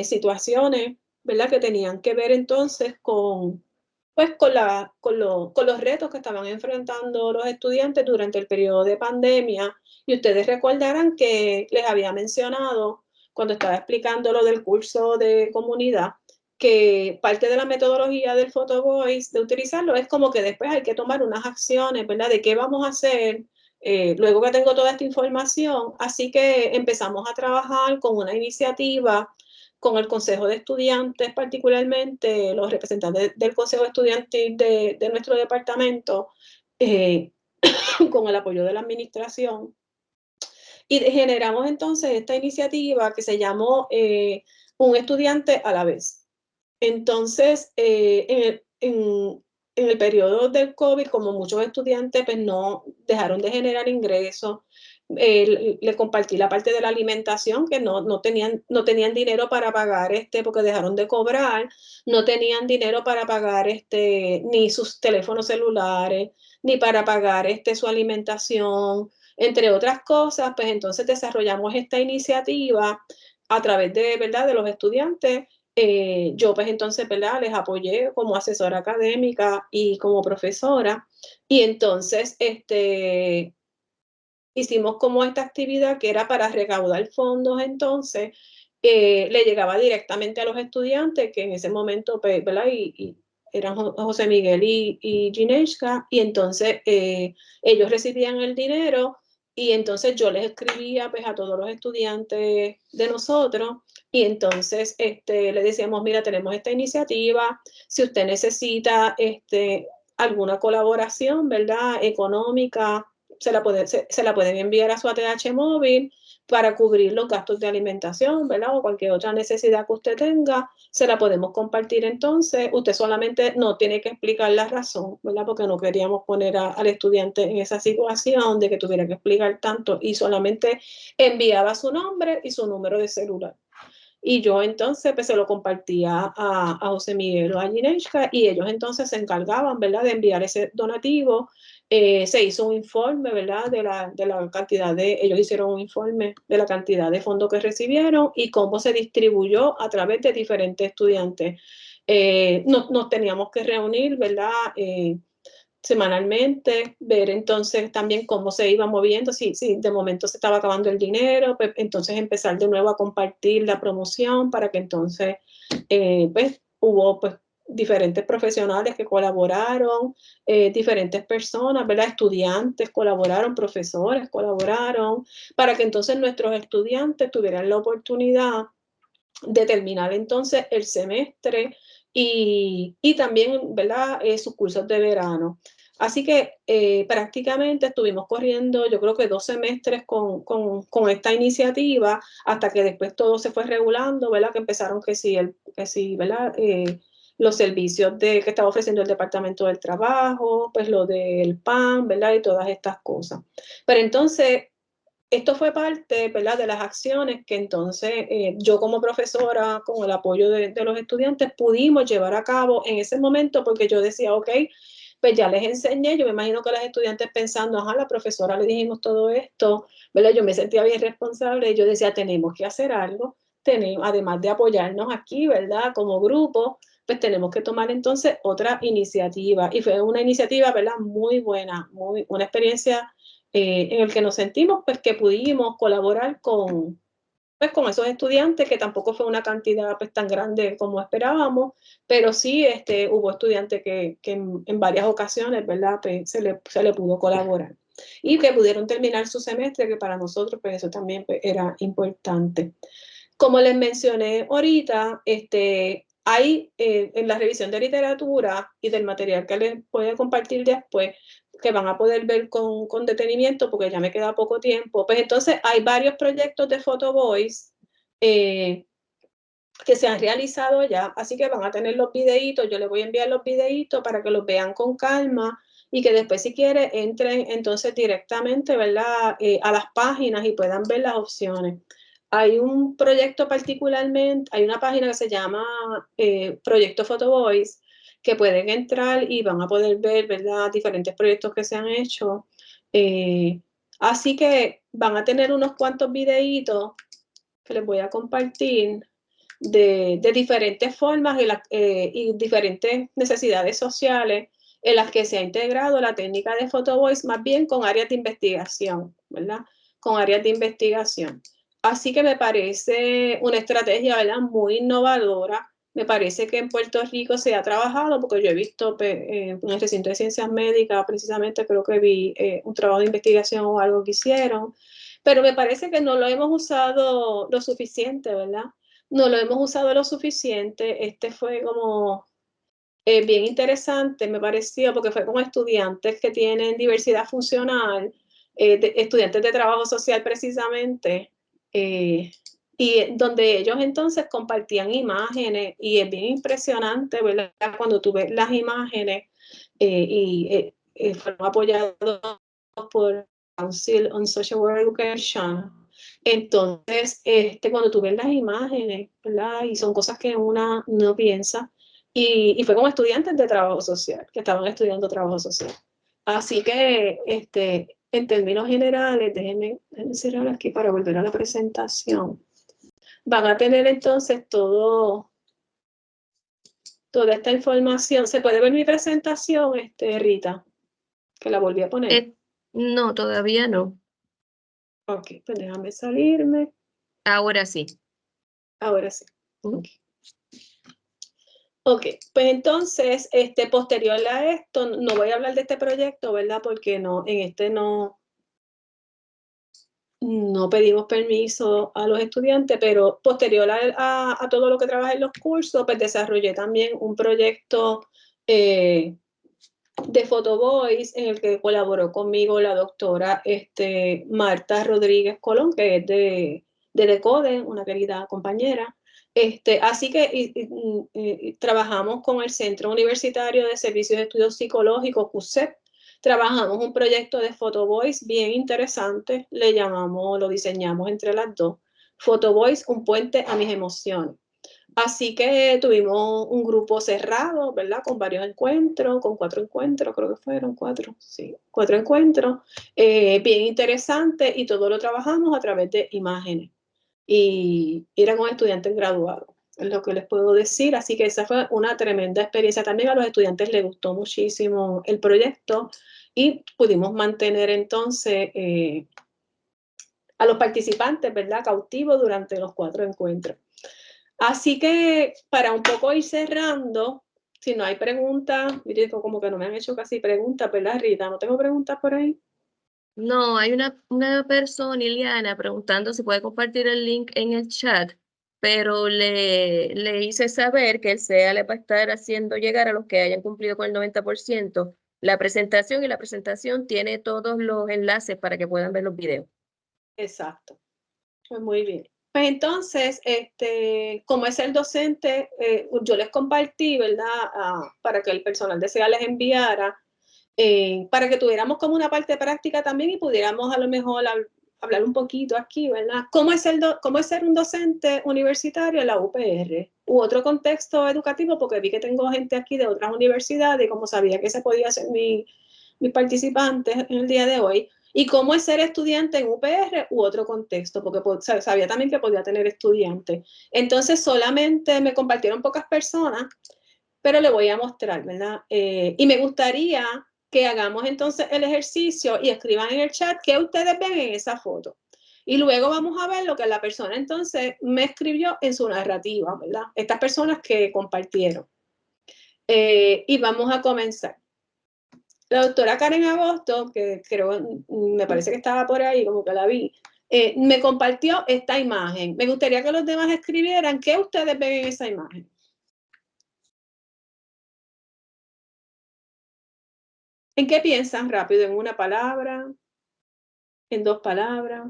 situaciones, ¿verdad?, que tenían que ver entonces pues, con los retos que estaban enfrentando los estudiantes durante el periodo de pandemia. Y ustedes recordarán que les había mencionado, cuando estaba explicando lo del curso de comunidad, que parte de la metodología del Photo Voice, de utilizarlo, es como que después hay que tomar unas acciones, ¿verdad?, de qué vamos a hacer luego que tengo toda esta información. Así que empezamos a trabajar con una iniciativa con el Consejo de Estudiantes, particularmente los representantes del Consejo Estudiantil de nuestro departamento, con el apoyo de la administración. Y generamos entonces esta iniciativa que se llamó Un estudiante a la vez. Entonces, en el periodo del COVID, como muchos estudiantes pues no dejaron de generar ingresos, le compartí la parte de la alimentación, que no tenían dinero para pagar porque dejaron de cobrar, no tenían dinero para pagar ni sus teléfonos celulares, ni para pagar su alimentación, entre otras cosas. Pues entonces desarrollamos esta iniciativa a través de, ¿verdad?, de los estudiantes. Yo pues entonces, ¿verdad?, les apoyé como asesora académica y como profesora, y entonces hicimos como esta actividad que era para recaudar fondos. Entonces le llegaba directamente a los estudiantes, que en ese momento, pues, ¿verdad?, y eran José Miguel y Gineshka, y entonces ellos recibían el dinero, y entonces yo les escribía pues a todos los estudiantes de nosotros, y entonces le decíamos, mira, tenemos esta iniciativa, si usted necesita alguna colaboración, ¿verdad?, económica, se la pueden enviar a su ATH móvil para cubrir los gastos de alimentación, ¿verdad? O cualquier otra necesidad que usted tenga, se la podemos compartir entonces. Usted solamente no tiene que explicar la razón, ¿verdad? Porque no queríamos poner al estudiante en esa situación de que tuviera que explicar tanto y solamente enviaba su nombre y su número de celular. Y yo entonces pues, se lo compartía a José Miguel o a Gineshka y ellos entonces se encargaban, ¿verdad?, de enviar ese donativo. Se hizo un informe, ¿verdad?, de la cantidad ellos hicieron un informe de la cantidad de fondos que recibieron y cómo se distribuyó a través de diferentes estudiantes. Nos teníamos que reunir, ¿verdad?, semanalmente, ver entonces también cómo se iba moviendo, si de momento se estaba acabando el dinero, pues entonces empezar de nuevo a compartir la promoción para que entonces, pues hubo pues diferentes profesionales que colaboraron, diferentes personas, ¿verdad? Estudiantes colaboraron, profesores colaboraron, para que entonces nuestros estudiantes tuvieran la oportunidad de terminar entonces el semestre y también, ¿verdad?, sus cursos de verano. Así que prácticamente estuvimos corriendo, yo creo que 2 semestres con esta iniciativa, hasta que después todo se fue regulando, ¿verdad?, que empezaron que sí, ¿verdad?, los servicios que estaba ofreciendo el Departamento del Trabajo, pues lo del PAN, ¿verdad?, y todas estas cosas. Pero entonces, esto fue parte, ¿verdad?, de las acciones que entonces yo como profesora, con el apoyo de los estudiantes, pudimos llevar a cabo en ese momento, porque yo decía, ok, pues ya les enseñé, yo me imagino que los estudiantes pensando, ajá, la profesora le dijimos todo esto, ¿verdad? Yo me sentía bien responsable y yo decía, tenemos que hacer algo, además de apoyarnos aquí, ¿verdad?, como grupo, pues tenemos que tomar entonces otra iniciativa. Y fue una iniciativa, ¿verdad?, muy buena, una experiencia en el que nos sentimos pues que pudimos colaborar con esos estudiantes, que tampoco fue una cantidad pues tan grande como esperábamos, pero sí hubo estudiantes que en varias ocasiones, ¿verdad?, pues, se le pudo colaborar y que pudieron terminar su semestre, que para nosotros pues eso también pues, era importante. Como les mencioné ahorita, hay en la revisión de literatura y del material que les voy a compartir después, que van a poder ver con detenimiento porque ya me queda poco tiempo, pues entonces hay varios proyectos de Photo Voice que se han realizado ya, así que van a tener los videitos, yo les voy a enviar los videitos para que los vean con calma y que después si quieren entren entonces directamente, ¿verdad?, a las páginas y puedan ver las opciones. Hay un proyecto particularmente, hay una página que se llama Proyecto Photo Voice, que pueden entrar y van a poder ver, ¿verdad?, diferentes proyectos que se han hecho. Así que van a tener unos cuantos videitos que les voy a compartir de diferentes formas y diferentes necesidades sociales en las que se ha integrado la técnica de Photo Voice, más bien con áreas de investigación, ¿verdad? Con áreas de investigación. Así que me parece una estrategia, ¿verdad?, muy innovadora. Me parece que en Puerto Rico se ha trabajado, porque yo he visto en el recinto de ciencias médicas, precisamente creo que vi un trabajo de investigación o algo que hicieron, pero me parece que no lo hemos usado lo suficiente, ¿verdad? No lo hemos usado lo suficiente. Fue como bien interesante, me pareció, porque fue con estudiantes que tienen diversidad funcional, estudiantes de trabajo social precisamente, y donde ellos entonces compartían imágenes y es bien impresionante, ¿verdad?, cuando tú ves las imágenes y fueron apoyados por Council on Social Work Education. Entonces, cuando tú ves las imágenes, ¿verdad?, y son cosas que uno no piensa, y fue con estudiantes de trabajo social, que estaban estudiando trabajo social. Así que, en términos generales, déjenme cerrar aquí para volver a la presentación. Van a tener entonces toda esta información. ¿Se puede ver mi presentación, Rita? Que la volví a poner. No, todavía no. Ok, pues déjame salirme. Ahora sí. Ahora sí. Okay. Ok, pues entonces, posterior a esto, no voy a hablar de este proyecto, ¿verdad? Porque no pedimos permiso a los estudiantes, pero posterior a todo lo que trabajé en los cursos, pues desarrollé también un proyecto de Photovoice, en el que colaboró conmigo la doctora Marta Rodríguez Colón, que es de Decode, una querida compañera. Así que trabajamos con el Centro Universitario de Servicios de Estudios Psicológicos, CUSEP. Trabajamos un proyecto de Photovoice bien interesante, lo diseñamos entre las dos. Photovoice, un puente a mis emociones. Así que tuvimos un grupo cerrado, ¿verdad? Con varios encuentros, con 4 encuentros, creo que fueron 4, sí, 4 encuentros, bien interesantes, y todo lo trabajamos a través de imágenes. Y eran con estudiantes graduados, es lo que les puedo decir. Así que esa fue una tremenda experiencia. También a los estudiantes les gustó muchísimo el proyecto y pudimos mantener entonces a los participantes, ¿verdad? Cautivos durante los 4 encuentros. Así que para un poco ir cerrando, si no hay preguntas, mire, como que no me han hecho casi preguntas, ¿verdad, Rita? ¿No tengo preguntas por ahí? No, hay una persona, Iliana, preguntando si puede compartir el link en el chat, pero le hice saber que el CEA le va a estar haciendo llegar a los que hayan cumplido con el 90% la presentación, y la presentación tiene todos los enlaces para que puedan ver los videos. Exacto. Pues muy bien. Pues entonces, como es el docente, yo les compartí, ¿verdad? Para que el personal de SEA les enviara, para que tuviéramos como una parte práctica también y pudiéramos a lo mejor hablar un poquito aquí, ¿verdad? ¿Cómo es ser un docente universitario en la UPR? U otro contexto educativo, porque vi que tengo gente aquí de otras universidades y como sabía que se podía ser mis participantes en el día de hoy. ¿Y cómo es ser estudiante en UPR u otro contexto? Porque sabía también que podía tener estudiantes. Entonces solamente me compartieron pocas personas, pero le voy a mostrar, ¿verdad? Y me gustaría que hagamos entonces el ejercicio y escriban en el chat qué ustedes ven en esa foto. Y luego vamos a ver lo que la persona entonces me escribió en su narrativa, ¿verdad? Estas personas que compartieron. Y vamos a comenzar. La doctora Karen Agosto, que creo, me parece que estaba por ahí, como que la vi, me compartió esta imagen. Me gustaría que los demás escribieran qué ustedes ven en esa imagen. ¿En qué piensan rápido? ¿En una palabra? ¿En 2 palabras?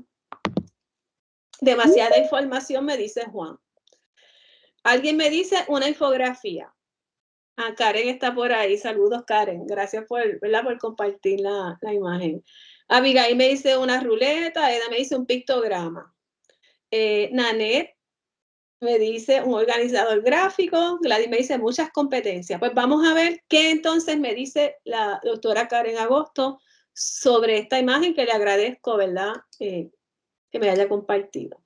Demasiada información, me dice Juan. Alguien me dice una infografía. Ah, Karen está por ahí. Saludos, Karen. Gracias ¿verdad? Por compartir la imagen. Abigail me dice una ruleta. Eda me dice un pictograma. Nanette me dice un organizador gráfico. Gladys me dice muchas competencias. Pues vamos a ver qué entonces me dice la doctora Karen Agosto sobre esta imagen, que le agradezco, ¿verdad? Que me haya compartido.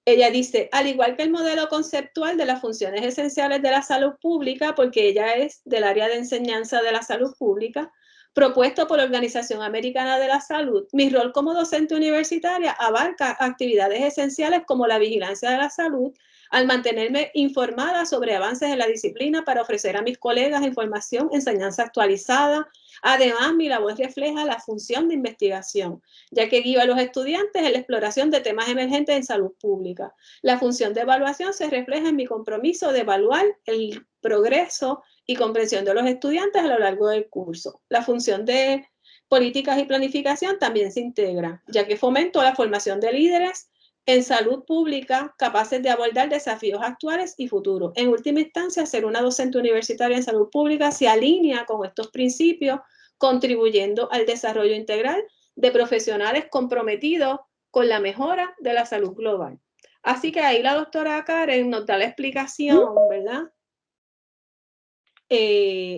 Ella dice, al igual que el modelo conceptual de las funciones esenciales de la salud pública, porque ella es del área de enseñanza de la salud pública, propuesto por la Organización Americana de la Salud, mi rol como docente universitaria abarca actividades esenciales como la vigilancia de la salud, al mantenerme informada sobre avances en la disciplina para ofrecer a mis colegas información, enseñanza actualizada. Además, mi labor refleja la función de investigación, ya que guío a los estudiantes en la exploración de temas emergentes en salud pública. La función de evaluación se refleja en mi compromiso de evaluar el progreso y comprensión de los estudiantes a lo largo del curso. La función de políticas y planificación también se integra, ya que fomento la formación de líderes en salud pública capaces de abordar desafíos actuales y futuros. En última instancia, ser una docente universitaria en salud pública se alinea con estos principios, contribuyendo al desarrollo integral de profesionales comprometidos con la mejora de la salud global. Así que ahí la doctora Karen nos da la explicación, ¿verdad?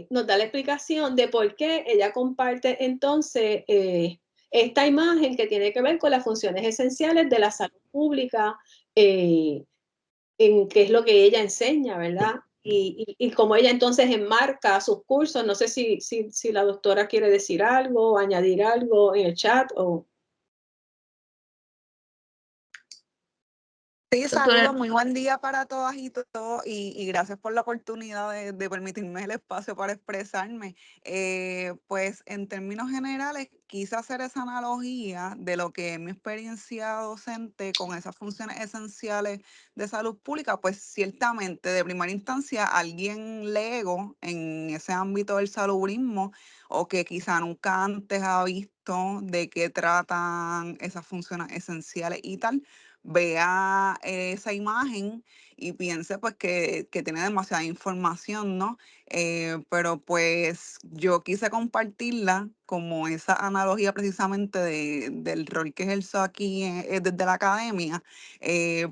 Nos da la explicación de por qué ella comparte entonces esta imagen que tiene que ver con las funciones esenciales de la salud pública, en qué es lo que ella enseña, ¿verdad? Y cómo ella entonces enmarca sus cursos. No sé si la doctora quiere decir algo o añadir algo en el chat o... Sí, Doctora, saludos, muy buen día para todas y todos y gracias por la oportunidad de permitirme el espacio para expresarme. Pues en términos generales quise hacer esa analogía de lo que es mi experiencia docente con esas funciones esenciales de salud pública, pues ciertamente de primera instancia alguien lego en ese ámbito del salubrismo o que quizá nunca antes ha visto de qué tratan esas funciones esenciales y tal vea esa imagen y piense pues que tiene demasiada información, ¿no? Pero pues yo quise compartirla como esa analogía precisamente del rol que ejerzo aquí desde la academia,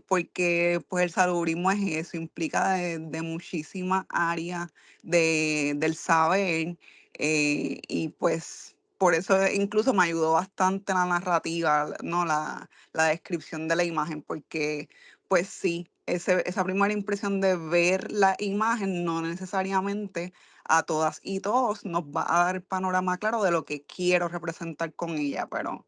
porque pues el salubrismo es eso, implica de muchísimas áreas del saber y pues por eso incluso me ayudó bastante la narrativa, ¿no? La descripción de la imagen, porque pues sí, esa primera impresión de ver la imagen no necesariamente a todas y todos nos va a dar el panorama claro de lo que quiero representar con ella, pero,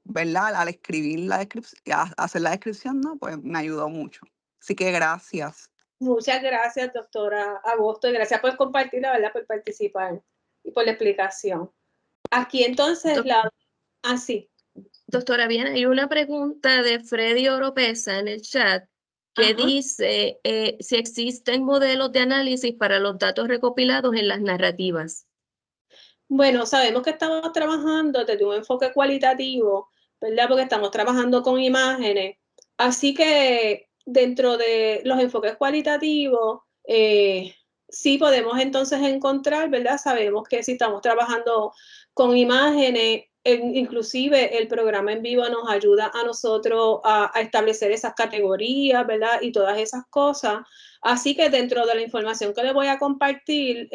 ¿verdad? Al escribir la descripción, hacer la descripción, ¿no? Pues me ayudó mucho. Así que gracias. Muchas gracias, doctora Agosto, y gracias por compartir, la verdad, por participar y por la explicación. Aquí entonces así. doctora, bien, hay una pregunta de Freddy Oropesa en el chat que dice si existen modelos de análisis para los datos recopilados en las narrativas. Bueno, sabemos que estamos trabajando desde un enfoque cualitativo, ¿verdad? Porque estamos trabajando con imágenes. Así que dentro de los enfoques cualitativos, sí podemos entonces encontrar, ¿verdad? Sabemos que si estamos trabajando con imágenes, inclusive el programa en vivo nos ayuda a nosotros a establecer esas categorías, ¿verdad? Y todas esas cosas. Así que dentro de la información que les voy a compartir,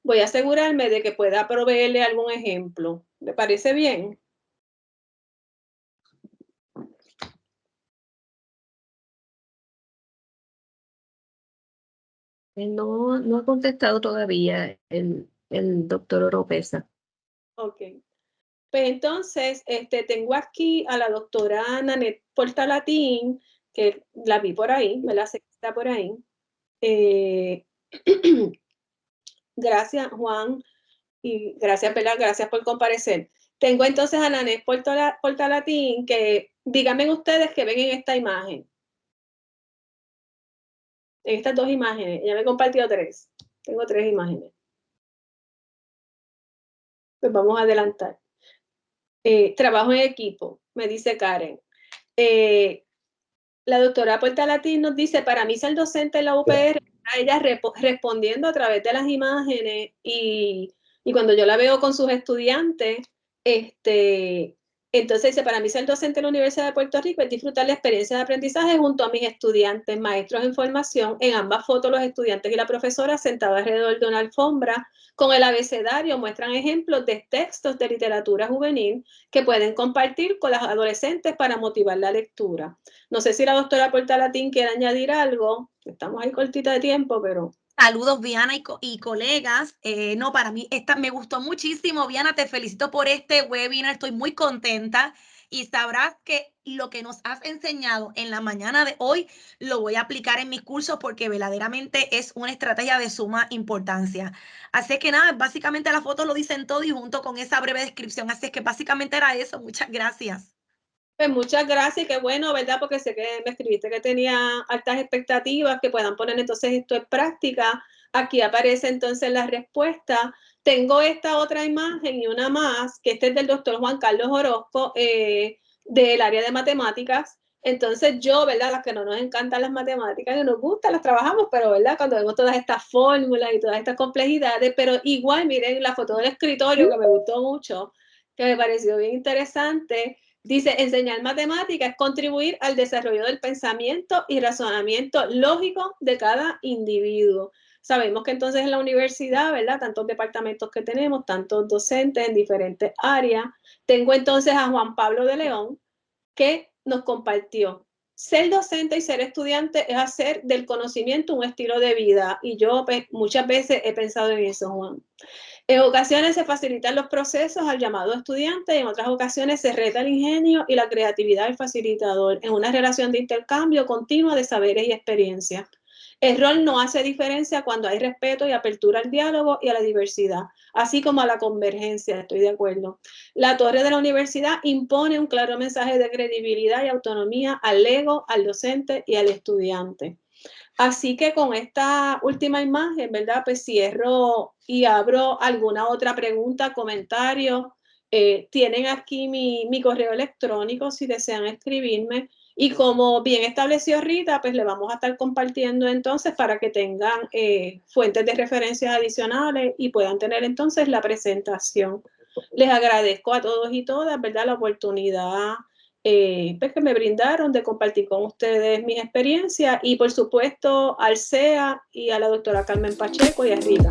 voy a asegurarme de que pueda proveerle algún ejemplo. ¿Le parece bien? No ha contestado todavía el doctor Oropesa. Ok. Pues entonces, tengo aquí a la doctora Nanette Portalatín, que la vi por ahí, me la sé que está por ahí. Gracias, Juan, y gracias, Pela, gracias por comparecer. Tengo entonces a Nanette Portalatín, que díganme ustedes que ven en esta imagen. En estas dos imágenes, ya me he compartido tres. Tengo tres imágenes. Pues vamos a adelantar. Trabajo en equipo, me dice Karen. La doctora Portalatín nos dice, para mí ser docente en la UPR, ella respondiendo a través de las imágenes y cuando yo la veo con sus estudiantes, entonces dice, para mí ser docente en la Universidad de Puerto Rico es disfrutar la experiencia de aprendizaje junto a mis estudiantes, maestros en formación. En ambas fotos los estudiantes y la profesora sentados alrededor de una alfombra con el abecedario muestran ejemplos de textos de literatura juvenil que pueden compartir con las adolescentes para motivar la lectura. No sé si la doctora Portalatín quiere añadir algo. Estamos ahí cortita de tiempo, pero... Saludos, Viana y colegas. No, para mí me gustó muchísimo. Viana, te felicito por este webinar. Estoy muy contenta y sabrás que lo que nos has enseñado en la mañana de hoy lo voy a aplicar en mis cursos porque verdaderamente es una estrategia de suma importancia. Así que nada, básicamente las fotos lo dicen todo y junto con esa breve descripción. Así es que básicamente era eso. Muchas gracias. Pues muchas gracias y qué bueno, ¿verdad? Porque sé que me escribiste que tenía altas expectativas, que puedan poner entonces esto en práctica. Aquí aparece entonces la respuesta. Tengo esta otra imagen y una más, que este es del doctor Juan Carlos Orozco, del área de matemáticas. Entonces yo, ¿verdad? Las que no nos encantan las matemáticas, que nos gustan, las trabajamos, pero, ¿verdad? Cuando vemos todas estas fórmulas y todas estas complejidades, pero igual, miren la foto del escritorio que me gustó mucho, que me pareció bien interesante. Dice, enseñar matemática es contribuir al desarrollo del pensamiento y razonamiento lógico de cada individuo. Sabemos que entonces en la universidad, ¿verdad? Tantos departamentos que tenemos, tantos docentes en diferentes áreas. Tengo entonces a Juan Pablo de León, que nos compartió. ser docente y ser estudiante es hacer del conocimiento un estilo de vida. Y yo pues, muchas veces he pensado en eso, Juan. En ocasiones se facilitan los procesos al llamado estudiante y en otras ocasiones se reta el ingenio y la creatividad del facilitador en una relación de intercambio continua de saberes y experiencias. El rol no hace diferencia cuando hay respeto y apertura al diálogo y a la diversidad, así como a la convergencia, estoy de acuerdo. La torre de la universidad impone un claro mensaje de credibilidad y autonomía al ego, al docente y al estudiante. Así que con esta última imagen, ¿verdad? Pues cierro y abro alguna otra pregunta, comentario. Tienen aquí mi correo electrónico si desean escribirme. Y como bien estableció Rita, pues le vamos a estar compartiendo entonces para que tengan fuentes de referencias adicionales y puedan tener entonces la presentación. Les agradezco a todos y todas, ¿verdad? La oportunidad pues que me brindaron de compartir con ustedes mis experiencias y por supuesto al CEA y a la doctora Carmen Pacheco y a Rita.